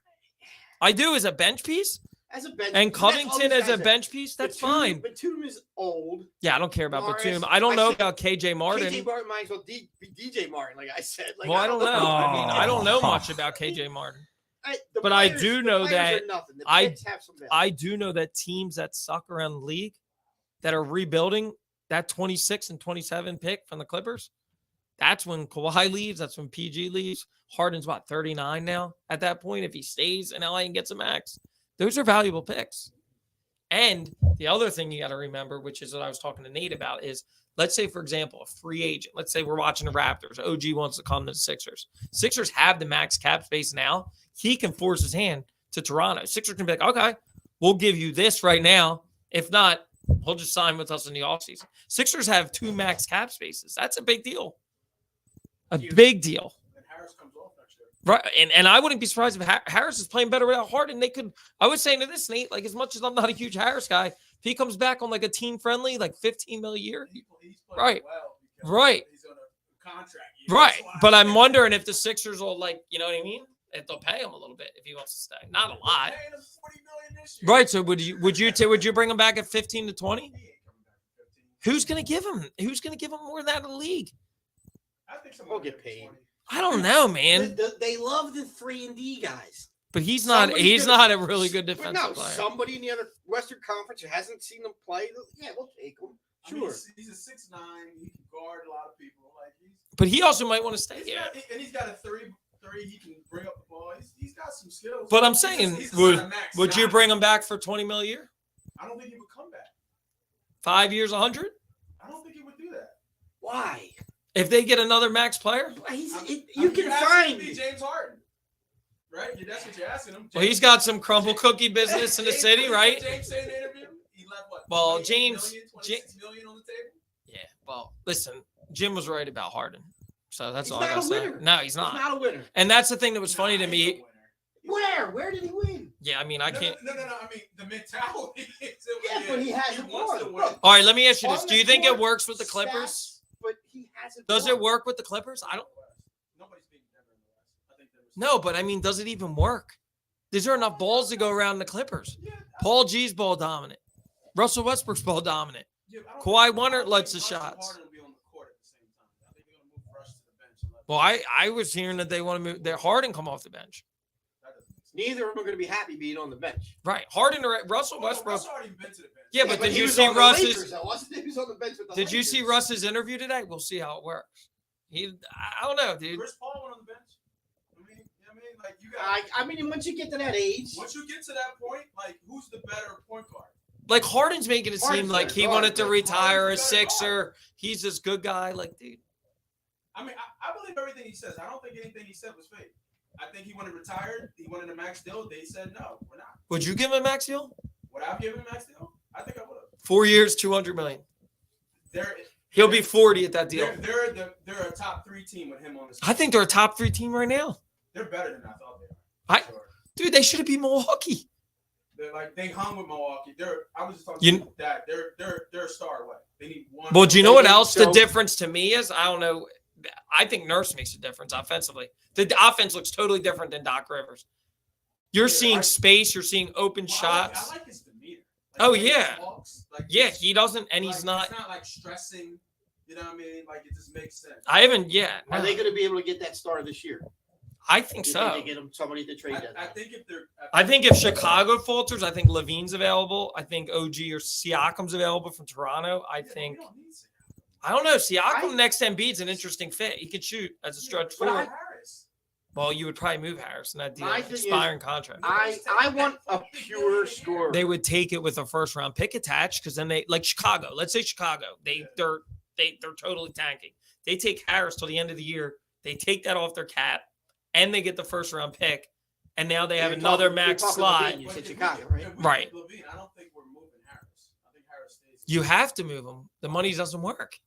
I do as a bench piece, As a bench, and that's all Covington these as a guys are. bench piece. That's fine. Batum is old. Yeah, I don't care about Morris, Batum. I don't I know said- about KJ Martin. KJ Martin might as well be DJ Martin, like I said. Like, Well, I don't know. I mean, I don't know Oh. much about KJ Martin. The But I players- do the know players that are nothing. The I- picks have some value. I do know that teams that suck around the league that are rebuilding, that 26 and 27 pick from the Clippers, that's when Kawhi leaves. That's when PG leaves. Harden's what, 39 now at that point if he stays in LA and gets a max. Those are valuable picks. And the other thing you got to remember, which is what I was talking to Nate about, is let's say, for example, a free agent. Let's say we're watching the Raptors. OG wants to come to the Sixers. Sixers have the max cap space now. He can force his hand to Toronto. Sixers can be like, okay, we'll give you this right now. If not, he'll just sign with us in the offseason. Sixers have 2 max cap spaces. That's a big deal. A big deal. And Harris comes off next year. Right. And I wouldn't be surprised if Harris is playing better without Harden. They could, I was saying to this, Nate, like as much as I'm not a huge Harris guy, if he comes back on like a team friendly, like $15 million a year. He's playing Right. well because Right. He's on a contract year. Right. That's why. But I'm wondering if the Sixers will, like, you know what I mean? If they'll pay him a little bit if he wants to stay. Not a lot. They're paying him $40 million this year. Right. So would you bring him back at 15 to 20? He ain't coming back for 15. Who's gonna give him more than that in the league? I think We'll get paid. I don't know, man. They love the 3-and-D guys. But he's Somebody's not gonna- a really good But defensive no, player. somebody in the other Western Conference who hasn't seen them play, yeah, we'll take them. I mean, Sure. he's a 6'9". He can guard a lot of people. Like But he also might want to stay here. and he's got a three. He can bring up the ball. He's got some skills. But I'm He's saying, he's would not a max would you guy. bring him back for $20 million a year? I don't think he would come back. 5 years, 100? I don't think he would do that. Why? If they get another max player? You You're can asking find him to be James Harden, right? That's what you're asking him. Well, he's got some crumble cookie business in the city, right? James said in the interview, he left what? Well, 28 James- million, 26 million on the table. Yeah. Well, listen, Jim was right about Harden. So that's He's all I not got to a say. winner. No, he's He's not. not a winner. And that's the thing that was funny to Nah, he's me. a winner. Where did he win? Yeah, I mean, I No, can't. No. I mean, the mentality. Yeah, but he hasn't wants to won. win. Look, All right, let me ask you this. On Do the you think it court, works with the stats, Clippers? But he hasn't. Does won. it work with the Clippers? I don't. Nobody's beating Denver in the West. I think Denver's- No, but I mean, does it even work? Is there enough balls to go around in the Clippers? Yeah, Paul G's ball dominant. Russell Westbrook's ball dominant. yeah, I don't Kawhi think- Leonard I don't lets think the Russ and shots. Harden will be on the court at the same time. I think they're going to move Russ to the bench. And let Well, I was hearing that they want to move that Harden come off the bench. that doesn't make sense. Neither of them are going to be happy being on the bench. Right. Harden or Russell Well, Westbrook. Russ already been to the bench. Yeah, but did he you was see on the Russ's- Lakers, though, wasn't he? He was on the bench with the Did you see Lakers. Russ's interview today? We'll see how it works. I don't know, dude. Chris Paul went on the bench. I mean, like you got. I mean, once you get to that age, Once you get to that point, like who's the better point guard? Like Harden's making it seem Harden's like he better wanted to guard, retire a Harden's better guard. Sixer. He's this good guy. Like, dude. I mean, I believe everything he says. I don't think anything he said was fake. I think he wanted retired. He wanted a max deal. They said no, we're not. Would you give him a max deal? Would I have given him a max deal? I think I would have. 4 years, $200 million. They're He'll be 40 at that deal. they're a top 3 team with him on this. I think they're a top 3 team right now. They're better than I thought they were. I- Sure. Dude, they should have beat Milwaukee. They're like they hung with Milwaukee. I was just talking You- about that. They're a star away. They need one. Well, do you know what They- else the so- difference to me is? I don't know. I think Nurse makes a difference offensively. The offense looks totally different than Doc Rivers. You're Yeah, seeing I- space. You're seeing open Well, shots. I like his demeanor. Oh, the way he yeah. talks, like, Yeah, he's- he doesn't, and like, he's not. It's not like stressing. You know what I mean? Like it just makes sense. I haven't yet. are No. they going to be able to get that star this year? I think You so. they get them somebody to trade that? I think if they're. I think if Chicago falters, I think Levine's available. I think OG or Siakam's available from Toronto. I Yeah, but think. we don't need Siakam. I don't know. Siakam next to Embiid's an interesting fit. He can shoot as a stretch But forward. Harris. Well, you would probably move Harris in that deal. My thing is, Expiring contract. I want a pure scorer. They would take it with a first round pick attached because then they like Chicago. Let's say Chicago. They're totally tanking. They take Harris till the end of the year. They take that off their cap, and they get the first round pick, and now they have another max slot. Levine, you said Chicago, right? Right. Levine, I don't think we're moving Harris. I think Harris stays. You have to move him. The money doesn't work.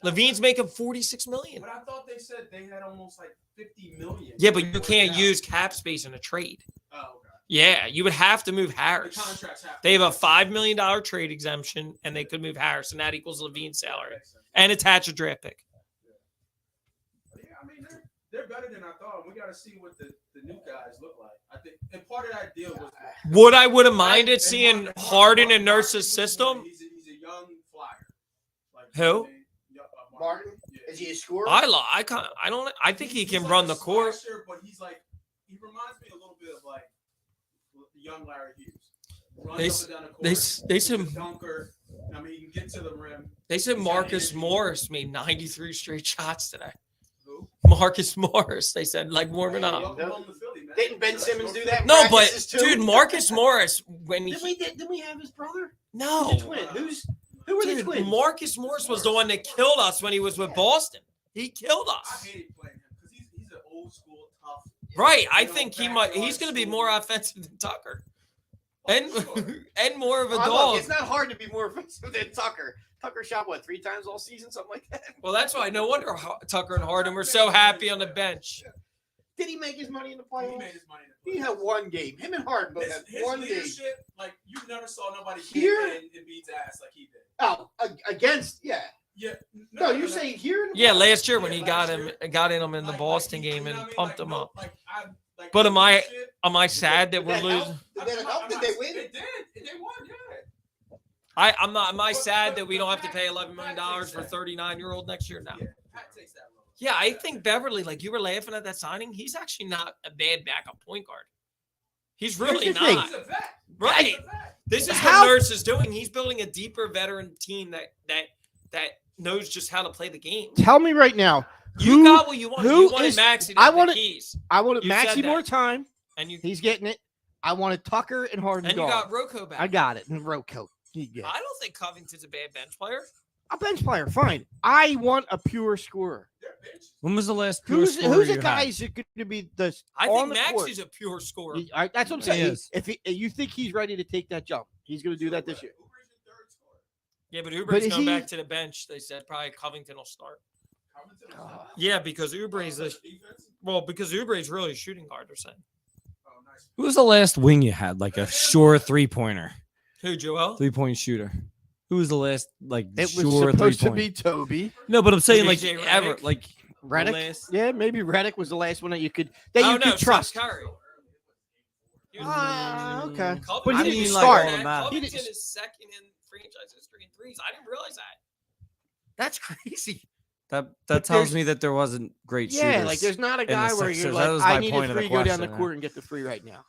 Levine's making $46 million. But I thought they said they had almost like $50 million. Yeah, but you can't use cap space in a trade. Oh, okay. Yeah, you would have to move The Harris. contracts have. They have a $5 million trade exemption, and they could move Harris, and that equals Levine's salary and attach a draft pick. Yeah, I mean they're better than I thought. We got to see what the new guys look like. I think, and part of that deal was. Would I would have minded seeing Harden in Nurse's system? He's a young flyer. Like, Who? Martin? Yeah. Is he a scorer? I think he can He's run like the a court. slasher, but he reminds me a little bit of like young Larry Hughes. Runs up and down the court. They He's a said dunker. I mean, he can get to the rim. they said He's got Marcus energy. Morris made 93 straight shots today. Who? Marcus Morris, they said, like warming up. Welcome home to Philly, man. Didn't Ben Simmons do that? No, but Practices too? dude, Marcus Morris when he Didn't we have his brother? no. Who's the twin? Who are the Dude, twins? Marcus Morris was the one that killed us when he was with Boston. He killed I us. hated playing him because he's an old school tough. Right. I You know, think he's backyard going to be school. more offensive than Tucker. Oh, And sure. and more of a Look, dog. it's not hard to be more offensive than Tucker. Tucker shot what 3 times all season, something like that. Well, that's why no wonder Tucker and Harden were so happy on the bench. Did he make his money in the He playoffs? made his money. In He the had one game. Him and Harden both had his one game. leadership, like you never saw nobody Here? kick in Embiid's ass like he did. Oh, against yeah. Yeah. No, you're saying here? In the Yeah, playoffs? last year when he Yeah, got last him year. got in him in the Like, Boston you game know and what I mean? pumped Like, him no, up. like, But am I- shit. Am I sad that Did we're that losing? help? Did that help? Did they win? They did. They won. Yeah. I'm not. Am I sad that we don't have to pay $11 million for a 39-year-old next year? No. Yeah. Pat takes that role. Yeah, I think Beverly, like you were laughing at that signing, he's actually not a bad backup point guard. He's really Here's the thing. not. He's a vet. Right. He's a vet. This is How- what Nurse is doing. He's building a deeper veteran team that knows just how to play the game. Tell me right now. You got what you wanted. who You wanted is- Maxey to I have the wanted- keys. I wanted You said Maxey that. more time. And you He's getting it. I wanted Tucker and Harden and you gone. got Rocco back. I got it. And Rocco. Yeah. I don't think Covington's a bad bench player. A bench player, fine. I want a pure scorer. They're bitches. When was the last pure Who's scorer the you guy had? who's going to be the I on think the court? Maxey's a pure scorer. That's what I'm He saying. is. If you think he's ready to take that jump, he's going to do that this year. Uber's your third scorer. Yeah, but But Oubre's is going he- back to the bench. They said probably Covington will start. Covington was not. Yeah, because Oubre's Defense? because Oubre's really a shooting guard. They're saying. Oh, nice. Who was the last wing you had? Like a sure 3-pointer, Who, Joel? 3-point shooter. Who was the last like It was sure supposed to 3-point? be Toby. No, but I'm saying like DJ ever Redick? like Reddick. last- Yeah, maybe Reddick was the last one that you could Oh, could trust. Steph Curry. Okay. Covington But he didn't didn't start. start. That. He Covington didn't- is second in franchise history in threes. I didn't realize that. That's crazy. That But tells there's- me that there wasn't great shooters. Yeah, like there's not a the guy where Sixers. you're That like, was I my need point a of the free, go down the question, court and get the free right now.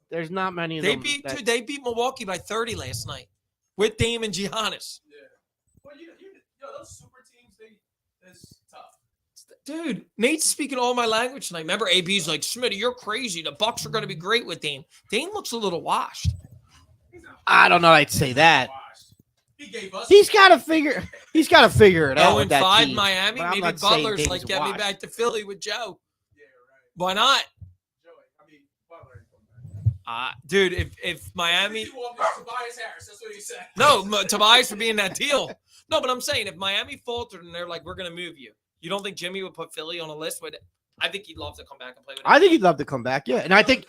There's not many of They them. beat that- dude, they beat Milwaukee by 30 last night with Dame and Giannis. Yeah. Well, those super teams, it's tough. Dude, Nate's speaking all my language tonight. Remember, AB's like, Smitty, you're crazy. The Bucks are going to be great with Dame. Dame looks a little washed. He's not I don't know. I'd say that. washed. He gave us. He's got to figure. He's got to figure it out. Oh, with and that 5 team. Miami. But I'm Maybe not saying Butler's Dame's like, get me washed. back to Philly with Joe. Yeah, right. Why not? Joey, I mean, Butler ain't coming back. Dude, if Miami. He walked in Tobias Harris. That's what he said. No, Tobias for being that deal. No, but I'm saying if Miami faltered and they're like, we're going to move you, you don't think Jimmy would put Philly on a list with it? I think he'd love to come back and play with him. I think he'd love to come back. Yeah, and I think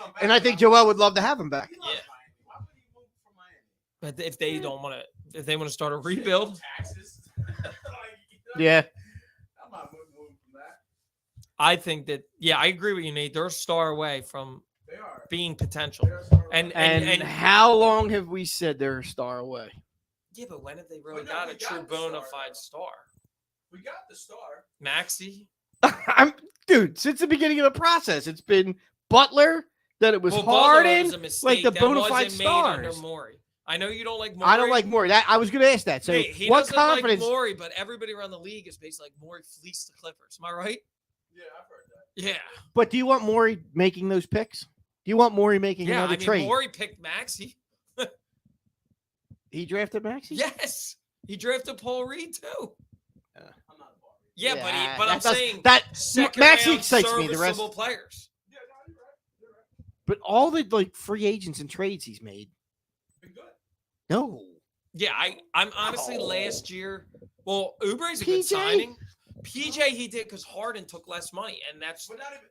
Joel would love to have him back. He loves Yeah. Miami. Why would he move from Miami? But if they don't want to, if they want to start a rebuild, Taxes. Yeah. I'm not moving from that. I think that, yeah, I agree with you, Nate. They're a star away from They are. being potential. They're a star And And how long have we said they're a star away? yeah, but when have they really But no, got we a got true the bona star, fide though. star? we got the star. Maxey? Dude, since the beginning of the process, it's been Butler, then it was Well, Butler Harden. was a mistake like the that bona wasn't fide made under stars. Morey. I know you don't like Morey. I don't like Morey. I was going to ask that. So Hey, he what doesn't confidence? like Morey, but everybody around the league is basically like Morey fleeced the Clippers. Am I right? Yeah, I've heard that. Yeah. But do you want Morey making those picks? Do you want Morey making Yeah, another I mean, trade? Morey picked Maxey. He drafted Maxey? Yes. He drafted Paul Reed, too. I'm not a ball. Yeah, Yeah, but I'm that does- saying that second Maxey round excites me. The rest, serviceable players. Yeah, no, you're right. You're right. but all the free agents and trades he's made, Been good. no. Yeah, I'm honestly Oh. last year. Well, Oubre's a good PJ? signing. PJ he did because Harden took less money, and that's But not even.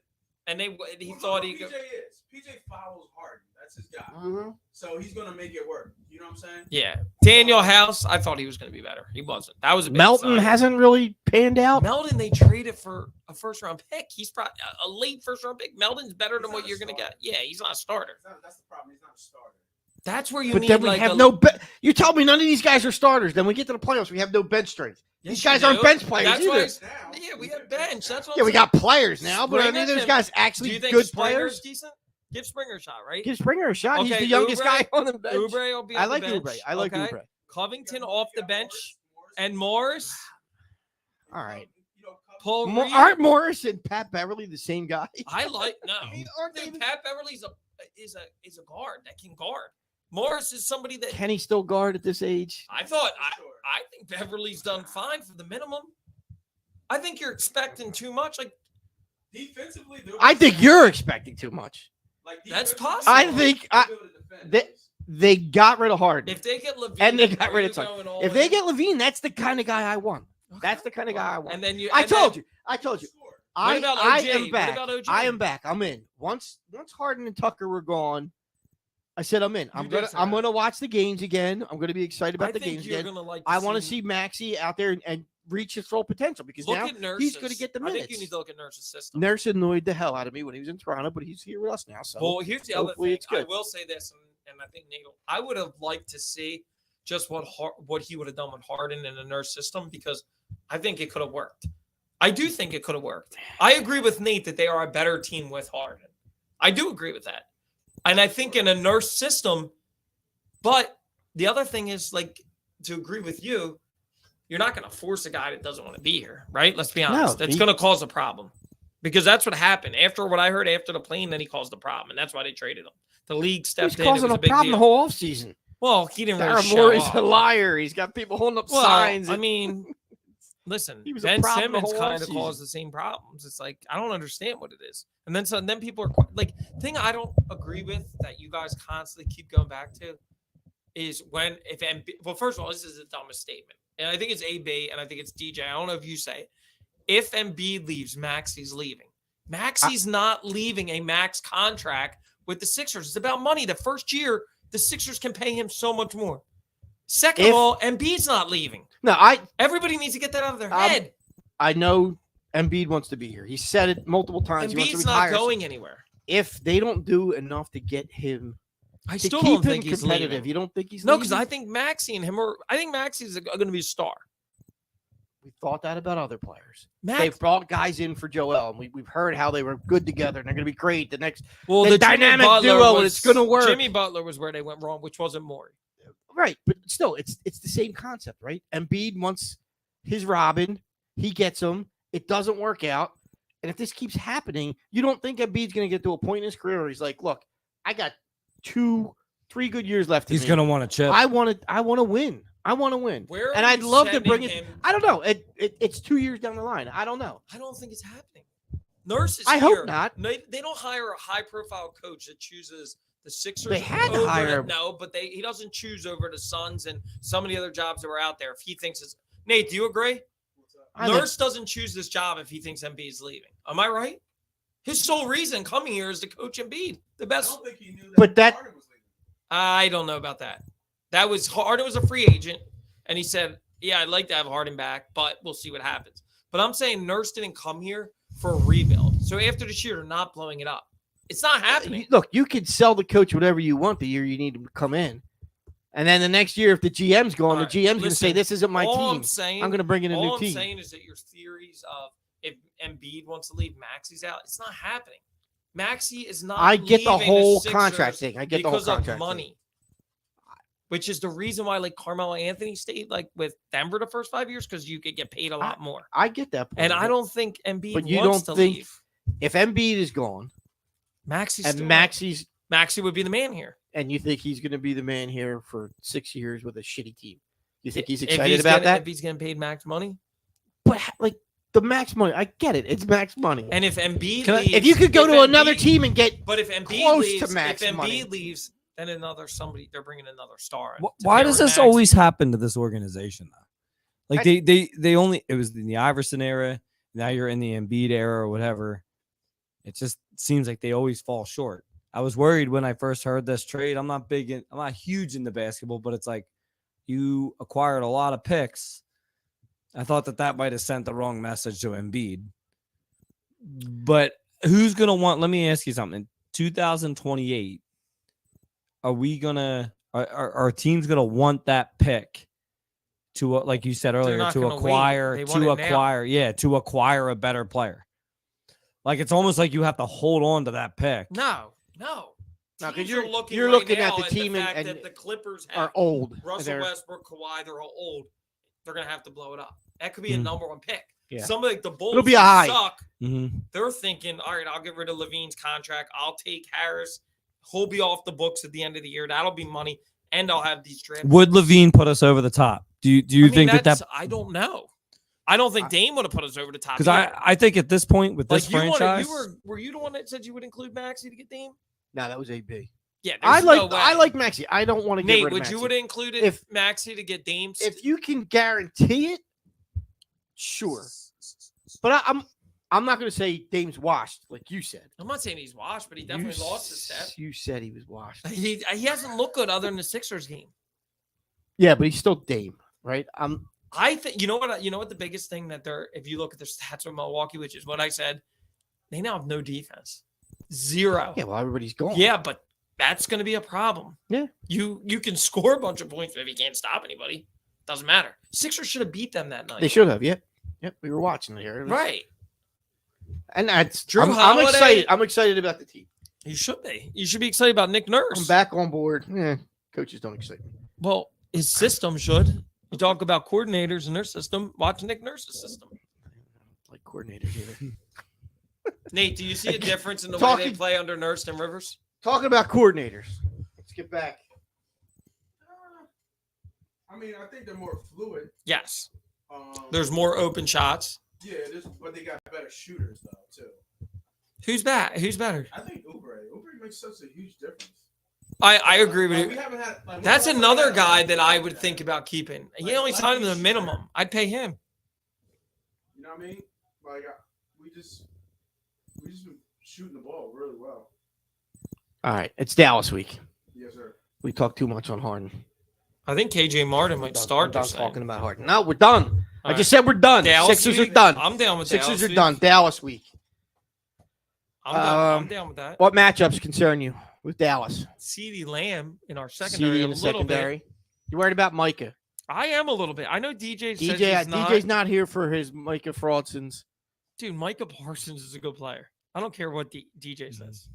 and he Well, thought look he what could. PJ is. PJ follows Harden. That's his guy. Mm-hmm. So he's gonna make it work. You know what I'm saying? Yeah, Daniel House. I thought he was going to be better. He wasn't. That was a big Melton signing. hasn't really panned out. Melton, they traded for a first round pick. He's probably a late first round pick. Melton's better than He's what not a you're going to starter. get. Yeah, he's not a starter. That's the problem. He's not a starter. That's where you But need then we like have a, no. You tell me none of these guys are starters. Then we get to the playoffs. We have no bench strength. Yes, These guys you aren't do. bench players That's either. why. Now, Yeah, we have can bench. now. That's what. Yeah, I'm we saying. got players now, but are any of Springer those can- guys Do actually you think good Springer's players? decent? Give Springer a shot, right? Give Springer a shot. He's Okay, the youngest Oubre- guy on the bench. Oubre will be. I on like the bench. Oubre. I like okay? Oubre. Covington off the bench, and Morris, All right. Paul Reed. Aren't Morris and Pat Beverly the same guy? I like no. Aren't they Dude, Pat Beverly's is a guard that can guard. Morris is somebody that Can he still guard at this age? I think Beverly's done fine for the minimum. I think you're expecting too much. Like Defensively, I think you're expecting too much. That's defensively, possible. I think they'll be able to defend. they got rid of Harden. if they get Levine, And they got are rid you of Tucker. going all If they in? get Levine, that's the kind of guy I want. Okay. That's the kind of guy I want. and then you, I and told then- you. I told you. Score. I about I OJ? am What back. about OJ? I am back. I'm in. Once Harden and Tucker were gone, I said I'm in. You did say I'm that. gonna watch the games again. I'm gonna be excited I about the think games you're again. gonna like. I want to see Maxey out there and reach his full potential because Look now at Nurse. he's gonna get the I think you minutes. need to look at Nurse's system. Nurse annoyed the hell out of me when he was in Toronto, but he's here with us now. So Well, here's the other hopefully thing. it's good. I will say this, and I think Nate, I would have liked to see just what he would have done with Harden in the Nurse system because I think it could have worked. I do think it could have worked. I agree with Nate that they are a better team with Harden. I do agree with that, and I think in a Nurse system. But the other thing is, like, to agree with you, you're not going to force a guy that doesn't want to be here, right? Let's be honest. That's going to cause a problem because that's what happened. After what I heard after the plane, then he caused the problem, and that's why they traded him. The league stepped he's in. It causing was a a big problem deal. the whole offseason. Well, he didn't really Darren show Morey's up. a liar. He's got people holding up Well, signs. I mean, listen, He was a Ben problem the Simmons whole kind of offseason. caused the same problems. It's like I don't understand what it is, and then people are like, thing I don't agree with that you guys constantly keep going back to is if Embiid, well, first of all, this is the dumbest statement, and I think it's AB, and I think it's DJ. I don't know if you say it. If Embiid leaves, Maxey's leaving. Maxey's not leaving a max contract with the Sixers. It's about money. The first year, the Sixers can pay him so much more. Second of all, Embiid's not leaving. No, Everybody needs to get that out of their Um, head. I know Embiid wants to be here. He said it multiple times. He wants to Embiid's not retire. going anywhere. If they don't do enough to get him I to still keep don't him think he's competitive, leaving. you don't think he's No, because leaving? I think Maxey and him are. I think Maxey's going to be a star. We thought that about other players. Max, They've brought guys in for Joel, and we've heard how they were good together, and they're going to be great. The next, well, the the Jimmy dynamic Butler duo, and was- it's gonna work. Jimmy Butler was where they went wrong, which wasn't Morey. right? But still, it's the same concept, right? Embiid wants his Robin, he gets him. It doesn't work out, and if this keeps happening, you don't think Embiid's going to get to a point in his career where he's like, "Look, I got 2-3 good years left. He's going to want to chip. I want to win. I want to win." Where are And I'd you love to sending bring it. him? I don't know. It's 2 years down the line. I don't know. I don't think it's happening. Nurse is I here. hope not. They don't hire a high-profile coach that chooses the Sixers. They had to over hire- no, but he doesn't choose over the Suns and some of the other jobs that were out there. If he thinks it's Nate, do you agree? I think- Nurse doesn't choose this job if he thinks Embiid's leaving. Am I right? His sole reason coming here is to coach Embiid, the I best. don't think he knew that. But that- Harden was leaving. I don't know about that. That was Harden was a free agent, and he said, "Yeah, I'd like to have Harden back, but we'll see what happens." But I'm saying Nurse didn't come here for a rebuild. So after this year, they're not blowing it up. It's not happening. Look, you can sell the coach whatever you want the year you need him to come in. And then the next year, if the GM's gone, All the right, GM's going to say, listen, "This isn't my all team. I'm saying, I'm going to bring in a all new I'm team." saying is that your theories of if Embiid wants to leave, Maxey's out. It's not happening. Maxey is not. I get the leaving whole Sixers contract thing. I get the whole because contract of money. which is the reason why like Carmelo Anthony stayed like with Denver the first 5 years because you could get paid a lot more. I get that point. And I don't think Embiid But you wants don't to think- leave. If Embiid is gone Maxey's and still Maxey would be the man here. and you think he's going to be the man here for 6 years with a shitty team, you think he's If excited about that? If he's getting paid max money, But like the max money, I get it. It's max money. and if Embiid Can I- leaves, If you could go if to another Embiid- team and get but if Embiid close to leaves, max if Embiid money. leaves, then they're bringing another star. to Why pair does with this Maxey. always happen to this organization though? Like I- they only it was in the Iverson era. Now you're in the Embiid era or whatever. It just seems like they always fall short. I was worried when I first heard this trade. I'm not huge into basketball, but it's like you acquired a lot of picks. I thought that might have sent the wrong message to Embiid. But who's gonna want? Let me ask you something. In 2028, are teams gonna want that pick to, like you said earlier, not to gonna acquire wait. They want it now. to acquire a better player? Like it's almost like you have to hold on to that pick. No. No, 'cause Teams you're- are looking you're right looking now at the team and- fact and that the Clippers are have old. Russell They're- Westbrook, Kawhi, they're all old. They're gonna have to blow it up. That could be a Mhm. number one pick. Yeah. Somebody like the Bulls It'll be a who high. suck. Mm-hmm. They're thinking, all right, I'll get rid of Levine's contract. I'll take Harris. He'll be off the books at the end of the year. That'll be money, and I'll have these draft. Would Levine put us over the top? Do you I mean, think that? that's- I don't know. I don't think Dame would have put us over the top. Because either. I think at this point with this like franchise, were you the one that said you would include Maxey to get Dame? No, that was AB. Yeah, I there's like no way. I like Maxey. I don't want to get Nate. rid of Would Maxey. you would have included If- Maxey to get Dame? If you can guarantee it, sure. But I'm not going to say Dame's washed, like you said. I'm not saying he's washed, but he definitely lost his step. You said he was washed. He hasn't looked good other than the Sixers game. Yeah, but he's still Dame, right? I think you know what the biggest thing that they're, if you look at their stats with Milwaukee, which is what I said, they now have no defense, zero. Yeah, well, everybody's gone. Yeah, but that's going to be a problem. Yeah. You can score a bunch of points, but if you can't stop anybody, doesn't matter. Sixers should have beat them that night. They should have. Yep. We were watching it here. It was- Right. And that's Drew I'm Holiday- excited. I'm excited about the team. You should be. You should be excited about Nick Nurse. I'm back on board. Yeah, coaches don't excite me. Well, his system should. You talk about coordinators and their system. Watch Nick Nurse's system. Like coordinators either. Nate, do you see a difference in the way Talking- they play under Nurse and Rivers? Talking about coordinators. Let's get back. I mean, I think they're more fluid. Yes. There's There's more open shots. yeah, but they got better shooters though too. Who's bad? Who's better? I think Oubre makes such a huge difference. I agree with Like, we you. haven't had. Like, That's we haven't another had- guy that I would think about keeping. He Like- only like signed him he's the minimum. I'd pay him. You know what I mean? Like we just been shooting the ball really well. All right, it's Dallas week. Yes, sir. We talked too much on Harden. I think KJ Martin might start We're done this thing. talking about Harden. No, we're done. All I just said we're done. Dallas Sixers are week? done. I'm down with Sixers Dallas are week. done. Dallas week. I'm down with that. What matchups concern you with Dallas? CeeDee Lamb in our secondary CD a in the little secondary. bit. You worried about Micah? I am a little bit. I know DJ says DJ, he's not. DJ's not here for his Micah Fraudsons. Dude, Micah Parsons is a good player. I don't care what DJ says.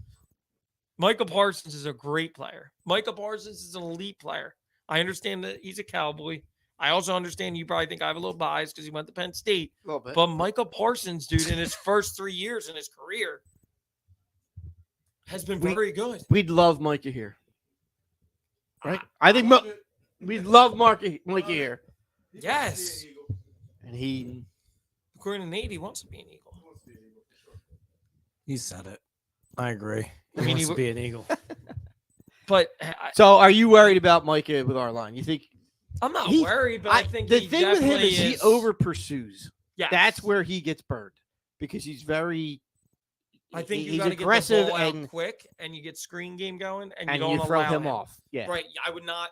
Micah Parsons is a great player. Micah Parsons is an elite player. I understand that he's a Cowboy. I also understand you probably think I have a little bias because he went to Penn State. A little bit. But Micah Parsons, dude, in his first 3 years in his career, has been very good. We'd love Micah here. Right? Ah, I think we'd love Micah here. Yes. And he According to Nate, he wants to be an Eagle. he said it. I agree. He I mean, wants he to be an Eagle. But So are you worried about Micah with our line? You think I'm not He- worried, but I think the he thing with him definitely is he over pursues. Yes. That's where he gets burned because he's very. I think you he's got to get the aggressive ball out and quick, and you get screen game going, and you and don't you throw allow him off. Yeah. Right? I would not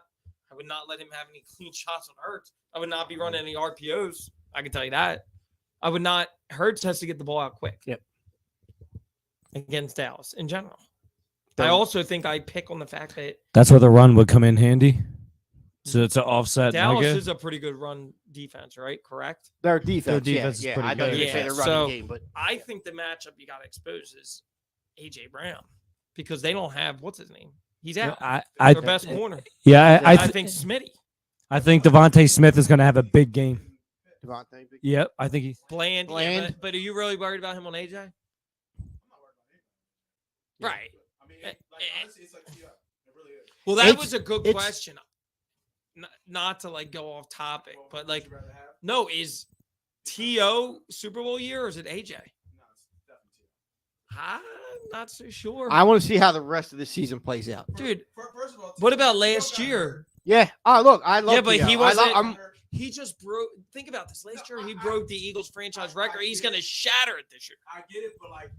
let him have any clean shots on Hurts. I would not be running any RPOs. I can tell you that. I would not. Hurts has to get the ball out quick. Yep. Against Dallas in general. I Don't- also think I pick on the fact that That's where the run would come in handy. So it's an offset. Dallas Micah. is a pretty good run defense, right? Correct. Their defense. defense is yeah. pretty I know good. you say Yeah, the running so- game, but I think the matchup you got to expose is AJ Brown because they don't have what's his name. He's out. I Their best corner. yeah, I think Smitty. I think Devontae Smith is going to have a big game. Devontae, big- Yep, I think he's. Bland. Bland. Yeah, but are you really worried about him on AJ? I'm not worried about it. Right. I mean, honestly, it's like, yeah, it really is. Well, that It's- was a good it's- question. Not to like go off topic, Well, but would like, you rather have? no, is T.O. Super Bowl year or is it AJ? No, it's definitely two. I'm not so sure. I want to see how the rest of the season plays out. Dude, First of all, what T.O. about got last hurt. year? Yeah. Oh, look, I love. Yeah, but T.O. he I wasn't- I'm- He just broke. Think about this. Last No, year, he I- broke the Eagles franchise I record. He's get going to it. shatter it this year. I get it, but like,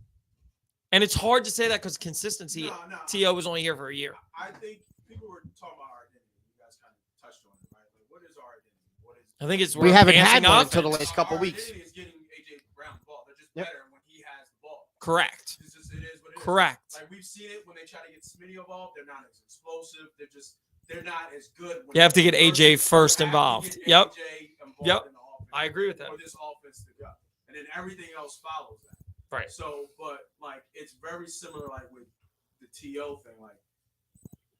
And it's hard to say that because consistency. no. T.O. was only here for a year. I think people were talking about our identity. You guys kind of touched on it, right? Like, what is our identity? What is I think it's We we're haven't passing had one until the offense. last couple our weeks. identity is getting AJ Brown the ball. They're just Yep. better when he has the ball. Correct. It's just, it is what it is. Correct. Like we've seen it when they try to get Smitty involved, they're not as explosive. They're not as good. When You have to get you AJ first have to involved. get Yep. AJ involved Yep. in the offense I agree with that. For this offense to go, and then everything else follows that. Right. So, but like it's very similar, like with the T.O. thing.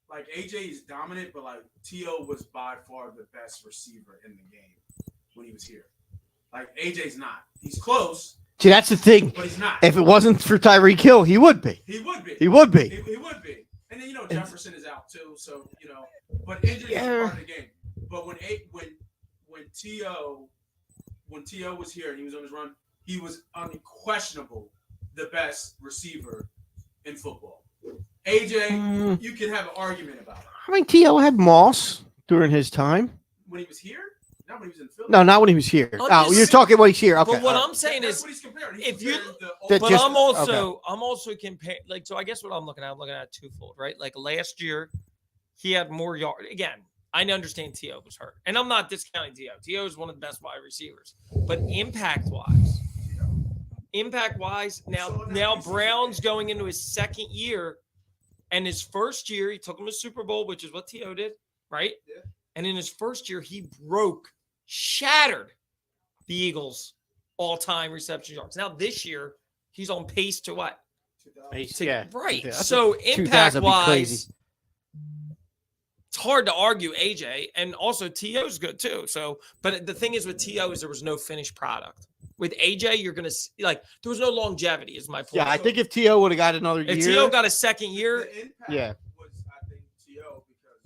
Like AJ is dominant, but like T.O. was by far the best receiver in the game when he was here. Like AJ's not. He's close, See, that's the thing. but he's not. If it wasn't for Tyreek Hill, he would be. He would be. He would be. He would be. And then Jefferson is out too, so but injury is Yeah. part of the game. But when T.O. was here and he was on his run, he was unquestionable the best receiver in football. AJ, you can have an argument about it. I mean, T.O. had Moss during his time. When he was here, not when he was in Philly. No, not when he was here. I'm Oh, just you're saying- talking when he's here. Okay. But what all right. I'm saying That's is, what he's comparing. He's if you- comparing the That but just- I'm also comparing. Like, so I guess what I'm looking at twofold, right? Like last year, he had more yard. Again, I understand T.O. was hurt, and I'm not discounting T.O. T.O. is one of the best wide receivers, but impact wise, now Brown's going into his second year, and his first year he took him to Super Bowl, which is what T.O. did, right? Yeah. And in his first year, he shattered the Eagles' all-time reception yards. Now this year, he's on pace to what? Yeah. Right. Yeah. So 2000 impact would be wise, crazy. it's hard to argue AJ, and also T.O.'s good too. So, but the thing is with T.O. is there was no finished product. With AJ, you're gonna see, like there was no longevity. Is my point. Yeah, I think if T.O. would have got another if year. T.O. got a second year, The impact Yeah. was, I think, T.O. because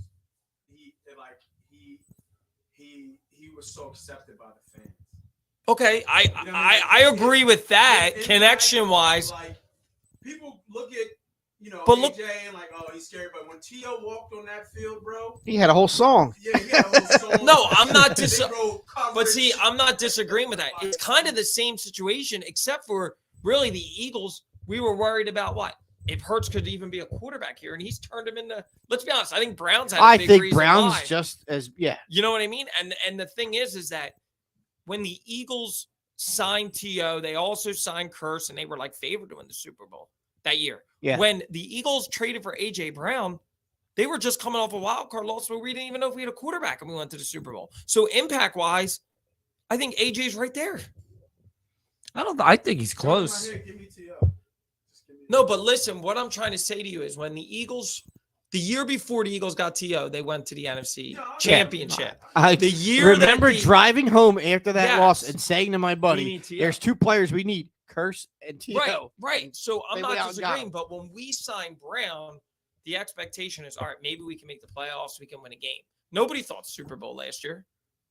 he was so accepted by the fans. okay, You know what I mean? I agree with that His impact connection wise. Like people look at But AJ look- and like, oh, he's scary. But when T.O. walked on that field, bro, He had a whole song. yeah, he had a little song. No, I'm not They wrote But see, coverage. I'm not disagreeing with that. It's kind of the same situation, except for really the Eagles. We were worried about what? If Hurts could even be a quarterback here, and he's turned him into. Let's be honest. I think Brown's had. A big think reason Brown's why. just as You know what I mean? And the thing is that when the Eagles signed T.O., they also signed Curse, and they were like favored to win the Super Bowl that year. Yeah. When the Eagles traded for A.J. Brown, they were just coming off a wild card loss where we didn't even know if we had a quarterback, and we went to the Super Bowl. So impact wise, I think A.J.'s right there. I think he's Gun in my close. head, give me T.O. Just give me No, but listen, what I'm trying to say to you is when the Eagles, the year before the Eagles got T.O., they went to the NFC Yeah, Championship. I The year that remember the- driving home after that loss Yes. and saying to my We buddy, need T.O. "There's two players we need: Curse and T.O." Right, right. So I'm They not went out and got disagreeing, him. but when we sign Brown, the expectation is all right, maybe we can make the playoffs, we can win a game. Nobody thought Super Bowl last year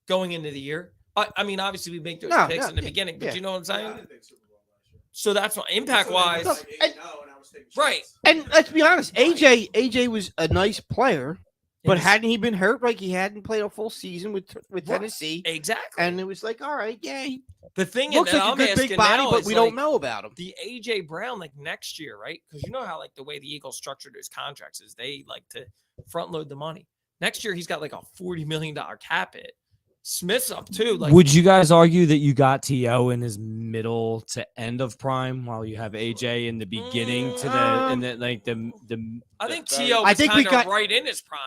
going into the year. I mean, obviously we make those No, picks no, in the yeah, beginning, but yeah. you know what I'm saying? I didn't think Super Bowl last year. So that's what impact So they wise. was like 8-0, and I was taking Right. shots. And let's be honest, AJ was a nice player, but Yes. hadn't he been hurt, like he hadn't played a full season with Right. Tennessee, Exactly. and it was like, all right, yeah, he The thing looks that like a I'm good asking big body, now but is we like, don't know about him. the AJ Brown, like next year, right? Because you know how like the way the Eagles structured his contracts is they like to front load the money. Next year he's got like a $40 million cap hit. Smith's up too. Like Would you guys argue that you got T.O. in his middle to end of prime, while you have AJ in the beginning to the and then like the I think the- T.O. I was think we kind of got- right in his prime.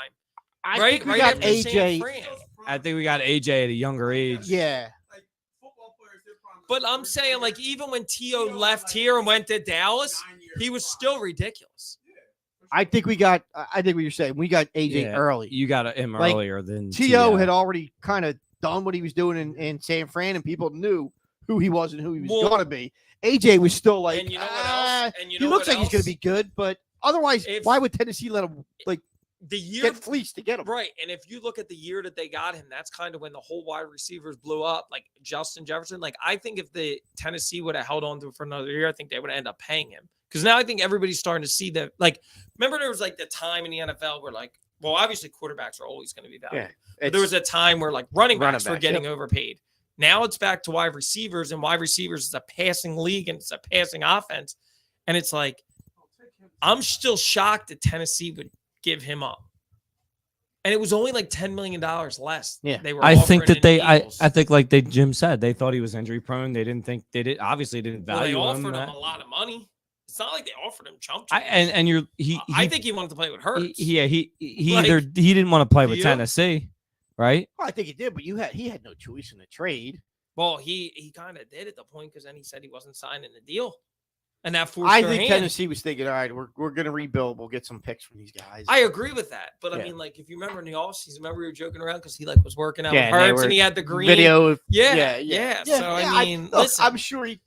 I right, think we right got after San AJ. Fran. I think we got AJ at a younger age. Yeah, Like, football players, their prime is But I'm 30 saying like years. even when T.O. T.O. left like, here and went to Dallas, 9 years he was prime. still ridiculous. Yeah, for I think we got. I think what you're saying. We got AJ Yeah, early. You got him Like, earlier than T.O. had already kind of done what he was doing in San Fran, and people knew who he was and who he was Well, going to be. AJ was still like, and you know what else? And you he know looks what like he's going else? to be good, but otherwise, If- why would Tennessee let him The year get fleeced to get him? Right. And if you look at the year that they got him, that's kind of when the whole wide receivers blew up, like Justin Jefferson. Like, I think if the Tennessee would have held on to him for another year, I think they would end up paying him. Because now I think everybody's starting to see that. Like, remember there was like the time in the NFL where, like, well, obviously quarterbacks are always going to be valuable. But there was a time where like running backs were getting overpaid. Now it's back to wide receivers, and wide receivers is a passing league and it's a passing offense. And it's like, I'm still shocked that Tennessee would give him up. And it was only like $10 million less. Yeah. They were I think offering that they, in Eagles. I think like Jim said, they thought he was injury prone. They didn't think obviously didn't Well, they value offered him. him a lot of money. It's not like they offered him chump I, change. and you're he I think he wanted to play with Hurts. he Like, either he didn't want to play do with you? Tennessee, right? Well, I think he did, but he had no choice in the trade. Well, he kind of did at the point because then he said he wasn't signing the deal, and that forced I their think hand. Tennessee was thinking, all right, we're going to rebuild. We'll get some picks from these guys. I agree with that, but I Yeah. mean, like if you remember in the offseason, remember we were joking around because he like was working out Yeah, with and they Hurts were and he had the green video. Of, Yeah. So I mean, look, listen, I'm sure he.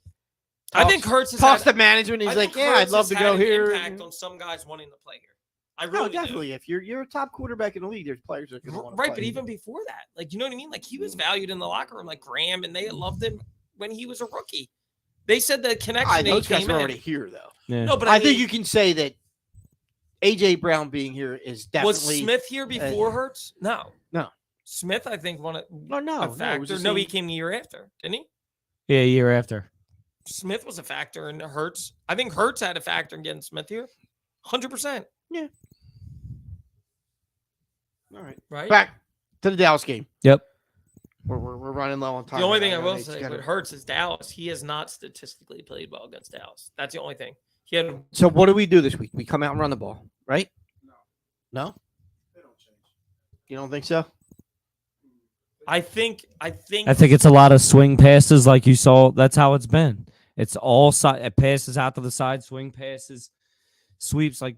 I think Hurts has talks had, to management. He's I like, think yeah, I'd Hurts love has to go had an here. Impact on some guys wanting to play here. I No, really do. definitely. If you're a top quarterback in the league, there's players that are going to want to Right, play. but even before that, like you know what I mean? Like he was valued in the locker room, like Graham, and they loved him when he was a rookie. They said the connection. those they guys came are in. already here, though. Yeah. No, but I I, think mean, you can say that AJ Brown being here is definitely was Smith here before Hurts? No, No. Smith, I think, won No, a it was factor. the No, he same- came the year after, didn't he? Yeah, a year after. Smith was a factor in Hurts. I think Hurts had a factor in getting Smith here. 100%. All right. Right? Back to the Dallas game. Yep. We're running low on time. The only here. thing I know will Nate's say gotta- with Hurts is Dallas. He has not statistically played well against Dallas. That's the only thing. He had So what do we do this week? We come out and run the ball, right? No? They don't change. You don't think so? I think I think it's a lot of swing passes, like you saw. That's how it's been. It's all side passes out to the side, swing passes, sweeps. Like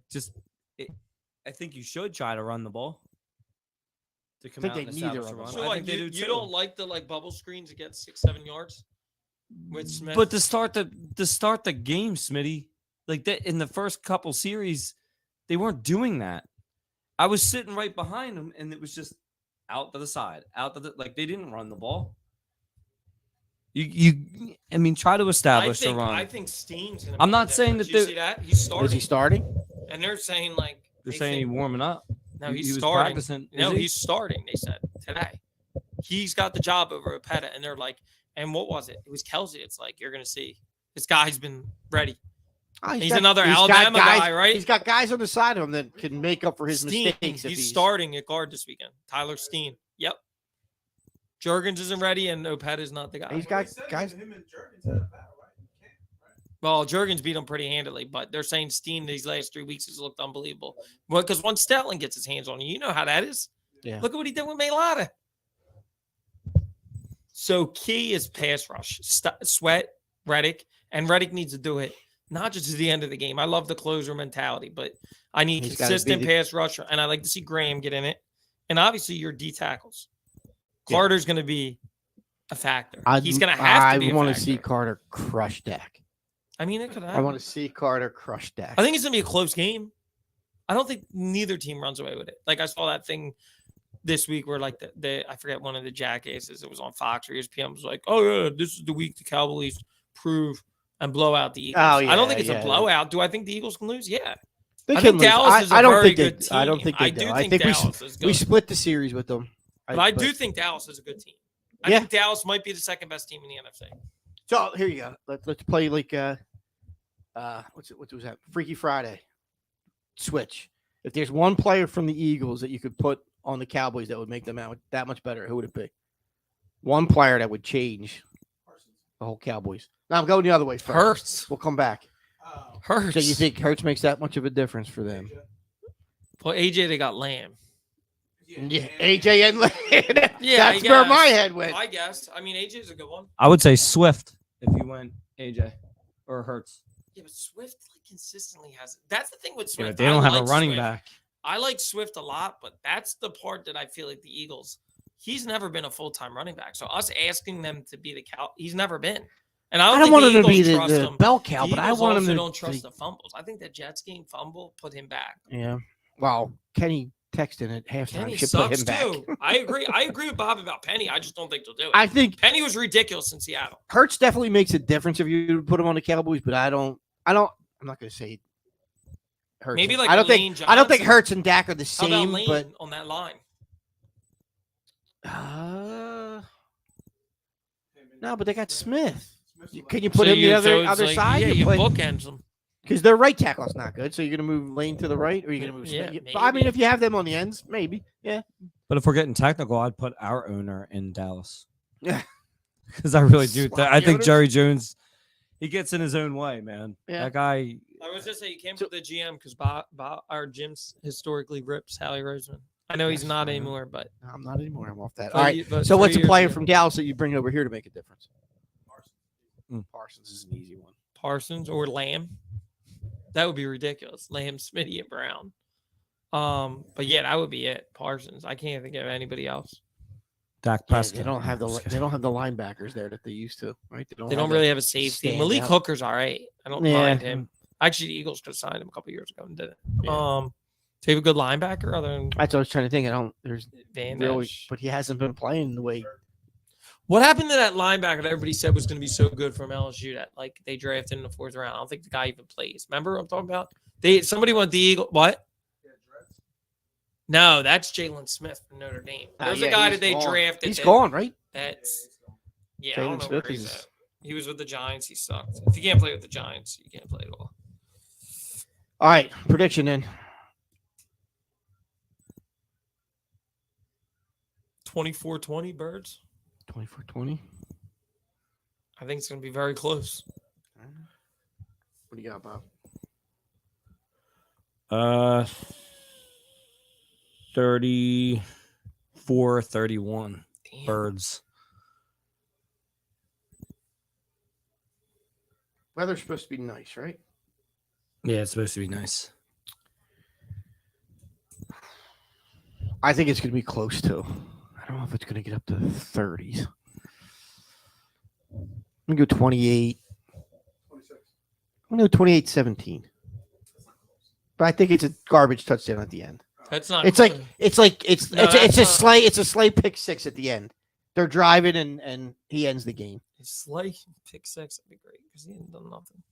I think you should try to run the ball. To come think out they and need to establish run a the run. ball. so I like think they you, do you too. don't like the like bubble screens to get 6-7 yards with Smith. But to start the game, Smitty, like that in the first couple series, they weren't doing that. I was sitting right behind them, and it was just out to the side, like they didn't run the ball. I mean, try to establish a run. I think Steen's gonna. I'm make a not saying difference. that You see that he's Is starting, he starting? and they're saying like They're they saying he's think- warming up. No, He he's was starting. practicing. No, Is he? he's starting. They said today. He's got the job over Opeta, and they're like, and what was it? It was Kelsey. It's like you're gonna see this guy's been ready. Oh, He's another Alabama guys, guy, right? He's got guys on the side of him that can make up for his Steen, mistakes. he's starting at guard this weekend. Tyler Steen. Yep. Jurgens isn't ready, and Opeta's not the guy. He's got guys. Him and Jurgens had a battle, right? You can't, right? Well, Jurgens beat him pretty handily, but they're saying Steen these last 3 weeks has looked unbelievable. Well, because once Stelling gets his hands on you, you know how that is. Yeah. Look at what he did with Mailata. So key is pass rush. Sweat, Reddick, and Reddick needs to do it not just at the end of the game. I love the closer mentality, but I need He's gotta be consistent the- pass rusher, and I like to see Graham get in it. And obviously, your D tackles. Yeah. Carter's going to be a factor. He's going to have to I be a want to factor. see Carter crush Dak. I mean, it could happen. I want to see Carter crush Dak. I think it's gonna be a close game. I don't think neither team runs away with it. Like I saw that thing this week where like the I forget one of the jackasses. It was on Fox or ESPN was like, oh yeah, this is the week the Cowboys prove and blow out the Eagles. Oh, I don't think yeah, it's a blowout. Do I think the Eagles can lose? Yeah. They I can think lose. Dallas is a I don't very think they. good I don't team. think they I do. do I think think Dallas is good. we split the series with them. But I do think Dallas is a good team. I Yeah. think Dallas might be the second best team in the NFC. So here you go. Let's play like what was that? Freaky Friday. Switch. If there's one player from the Eagles that you could put on the Cowboys that would make them out that much better, who would it be? One player that would change the whole Cowboys. Now I'm going the other way first. Hurts. We'll come back. Oh, Hurts. So you think Hurts makes that much of a difference for them? Well, AJ, they got Lamb. Yeah, AJ and Land. Yeah, I That's where my guess. head went. I guess. I mean, AJ is a good one. I would say Swift if you went AJ or Hurts. Yeah, but Swift, like consistently has. That's the thing with Yeah, Swift. but they don't I have a like running Swift. back. I like Swift a lot, but that's the part that I feel like the Eagles. He's never been a full-time running back, so us asking them to be the cow, he's never been. And I I don't don't think want the him to be Eagles the trust him. bell cow, The but I Eagles want him also to. don't trust the fumbles. I think the Jets game fumble put him back. Yeah. Well, Kenny texted at halftime. Penny Should put him sucks back. too. I agree. I agree with Bob about Penny. I just don't think they'll do it. I think Penny was ridiculous in Seattle. Hurts definitely makes a difference if you put him on the Cowboys, but I'm not going to say Hurts. Maybe like I don't Lane think Johnson. Hurts and Dak are the How about same, Lane but on that line? no, but they got Smith. Smith's Can you put him the other side? Yeah, You you play- bookends them. Because their right tackle's not good, so you're going to move Lane to the right, or you're going to move Yeah, Smith. I mean, maybe. if you have them on the ends, maybe. Yeah. But if we're getting technical, I'd put our owner in Dallas. Yeah. Because I really do. I Sloppy think owners? Jerry Jones, he gets in his own way, man. Yeah. That guy. I was just saying you can't put the GM because our Jim's historically rips Howie Roseman. I know he's That's not fine. anymore, but No, I'm not anymore. I'm off that. but All right. you- but So what's 3 a player years ago, from Dallas that you bring over here to make a difference? Parsons is an easy one. Parsons or Lamb? That would be ridiculous. Lamb, Smitty, and Brown. But yeah, that would be it. Parsons. I can't think of anybody else. Dak Yeah, Prescott. they don't have the Just they don't have the linebackers there that they used to, right? They don't really have a safety. stand Malik out. Hooker's all right. I don't Yeah. mind him. Actually, the Eagles could have signed him a couple years ago and did it. Yeah. Do you have a good linebacker other than That's what I was trying to think. I don't. There's Van really, Ness? but he hasn't been playing the way. What happened to that linebacker that everybody said was going to be so good from LSU that like they drafted in the 4th round? I don't think the guy even plays. Remember what I'm talking about? Somebody went the Eagle. What? No, that's Jalen Smith from Notre Dame. There's a guy that they drafted. He's that- gone, right? That's yeah. I Jalen don't know Smith where he's is- at. He was with the Giants. He sucked. If you can't play with the Giants, you can't play at all. All right, prediction then. 24-20 Birds. 24-20. I think it's going to be very close. What do you got, Bob? 34-31 Damn. Birds. Weather's supposed to be nice, right? Yeah, it's supposed to be nice. I think it's going to be close to. I don't know if it's going to get up to the 30s. I'm going to go 28. 26. I'm going to go 28-17. But I think it's a garbage touchdown at the end. That's not. It's like it's No, it's that's a not- slight pick six at the end. They're driving and he ends the game. Slay pick 6. That'd be great because he ain't done nothing.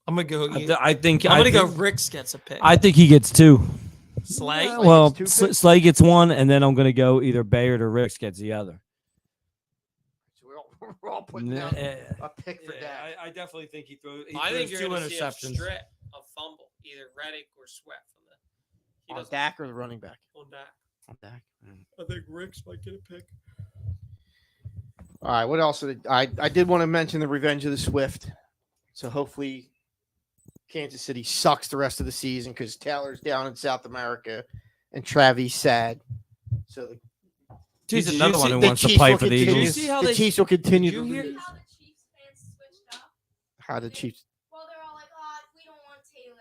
I'm gonna go. I think. I'm I gonna go. think- Ricks gets a pick. I think he gets 2. Slay. Yeah. Well, gets 2 picks? Slay gets 1, and then I'm going to go either Bayard or Ricks gets the other. So we're all putting Nah, down eh, a pick for Dak. I definitely think he throws. I think you're gonna see a strip, a fumble, either Reddick or Sweat from the. He On doesn't Dak or the running back? on that. On Dak. I think Ricks might get a pick. All right. What else? I did want to mention the revenge of the Swift. So hopefully Kansas City sucks the rest of the season because Taylor's down in South America and Travis sad. So He's Did you another see- one who the wants to Chiefs play will for the continue- Eagles. see how the they- Chiefs will continue Did you to hear- lose. How the Chiefs fans switched up? How the Chiefs? Well, they're all like, "Oh, we don't want Taylor.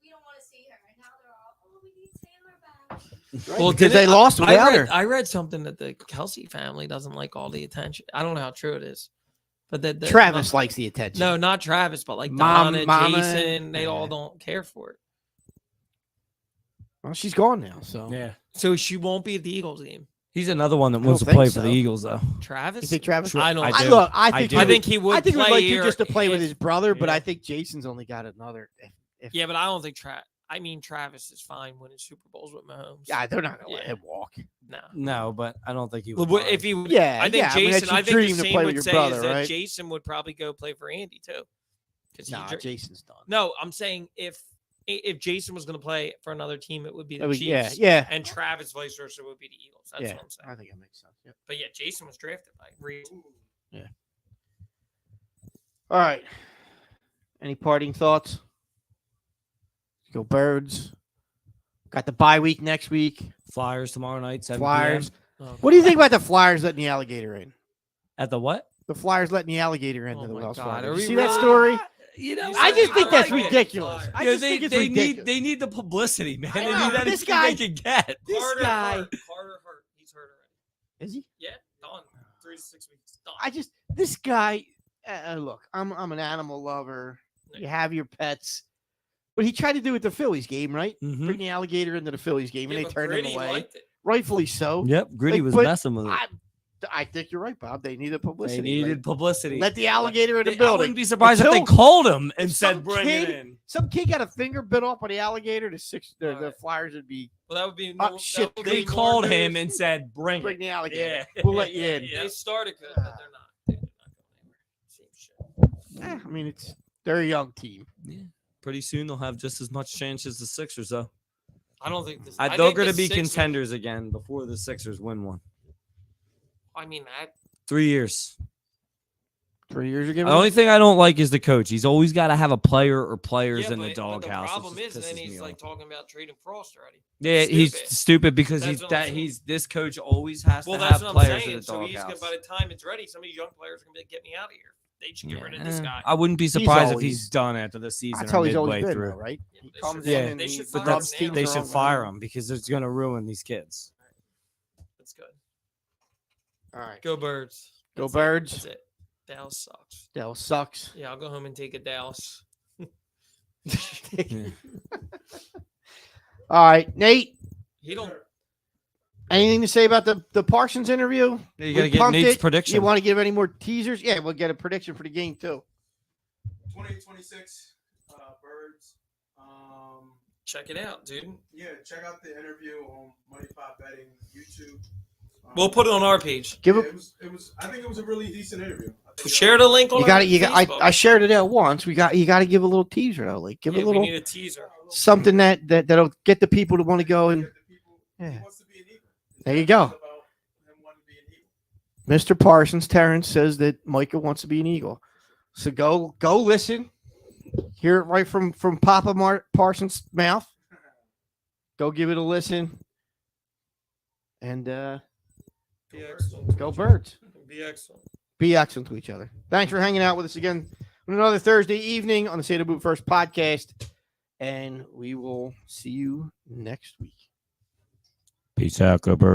We don't want to see her." And now they're all, "Oh, we need Taylor back." Right, Well, because did they it- lost without her. I read something that the Kelsey family doesn't like all the attention. I don't know how true it is, but that Travis likes the attention. No, not Travis, but like Mom- Donna, Mama, Jason. They all yeah. don't care for it. Well, she's gone now. So Yeah, So she won't be at the Eagles game. he's another one that I wants to don't play think for the so. Eagles, though. Travis. You think Travis? I don't. I I do. look. I I think. do. I think he would. I think we'd play like you here just to play with if- his brother, but yeah. I think Jason's only got another. If Yeah, but I don't think Travis is fine winning Super Bowls with Mahomes. yeah, they're not gonna let Yeah. him walk. No. No, but I don't think he Well, would. if he would, Yeah, I think yeah, I mean, Jason. that's I, your think the dream to same play with would your say brother, is that right? Jason would probably go play for Andy too. Because Nah, Jason's done. No, I'm saying if Jason was going to play for another team, it would be the I mean, Chiefs. yeah. And Travis vice versa would be the Eagles. That's Yeah, what I'm saying. I think that makes sense. Yeah. But yeah, Jason was drafted by Reed. All right. Any parting thoughts? Go Birds. Got the bye week next week. Flyers tomorrow night, 7 Flyers. p.m. Oh, What do you think about the Flyers letting the alligator in? At the what? The Flyers letting the alligator into Oh the my Wells God, Fargo. are You we see that really- story? You know, I just think that's like it. ridiculous. I You know, just think it's they ridiculous. need the publicity, man. I They know, need but this anything guy- they can get. This Carter guy, hurt. Carter hurt. He's hurt already. is he? Yeah, done. 3 to 6 weeks. Done. This guy. Look, I'm an animal lover. You have your pets, but he tried to do it at the Phillies game, right? Mhm. Bring the alligator into the Phillies game, Yeah, and they but turned him Gritty away. liked it. Rightfully so. Yep, Gritty Like, was but messing with it. I think you're right, Bob. They needed publicity. They needed Like, publicity. let the alligator in the I building. wouldn't be surprised if they Until- called him and if said, some "Bring kid- it in." Some kid got a finger bit off by the alligator. The Alright. Flyers would be Well, that would be Oh, no, shit, that would They be more called him news. and said, "Bring bring it." the alligator. Yeah, We'll let you in. They started good, but they're not. They're not going anywhere. Same shit. I mean, they're a young team. Yeah. Pretty soon they'll have just as much chance as the Sixers, though. I don't think this. They're think going to the be Sixers- contenders again before the Sixers win one. I mean that. 3 years. 3 years ago. The only thing I don't like is the coach. He's always got to have a player or players Yeah, in the but doghouse. the It problem just is, then pisses he's me like off. talking about trading Frost already. Yeah, he's stupid because That's what I'm saying. this coach always has Well, to that's have what I'm players in saying. the So he's doghouse. gonna, by the time it's ready, some of these young players are gonna be like, "Get me out of here." They should get rid of this guy. I wouldn't be surprised if always- he's done after the season That's or how he's midway always been, through. though, right? Yeah, He they comes should- in yeah, and they he should But fire rubs him teams now. they the should wrong fire way. him because it's going to ruin these kids. That's good. All right, Go Birds. go That's Birds. it. Dallas sucks. Dallas sucks. Yeah, I'll go home and take a Dallas. Yeah. All right, Nate. He don't. Anything to say about the Parsons interview? You We got to get pumped Nate's it. prediction. You want to give any more teasers? Yeah, we'll get a prediction for the game too. 2026 Birds. Check it out, dude. Yeah, check out the interview on Money Pot Betting YouTube. We'll put it on our page. Give Yeah, it. it was. I think it was a really decent interview. I think Share the link on You got our it. You got. Facebook. I shared it out once. You got to give a little teaser though. Like give Yeah, a little we need a teaser. something that'll get the people to want to go and. He Yeah. wants to be an Eagle. There you go. It's about him wanting to be an Eagle. Mr. Parsons, Terrence says that Micah wants to be an Eagle. So go listen. Hear it right from Papa Parsons' mouth. Go give it a listen. And Be excellent. go Birds. Be excellent. Be excellent to each other. Thanks for hanging out with us again on another Thursday evening on the Say the Boot First podcast. And we will see you next week. Peace out, go Birds.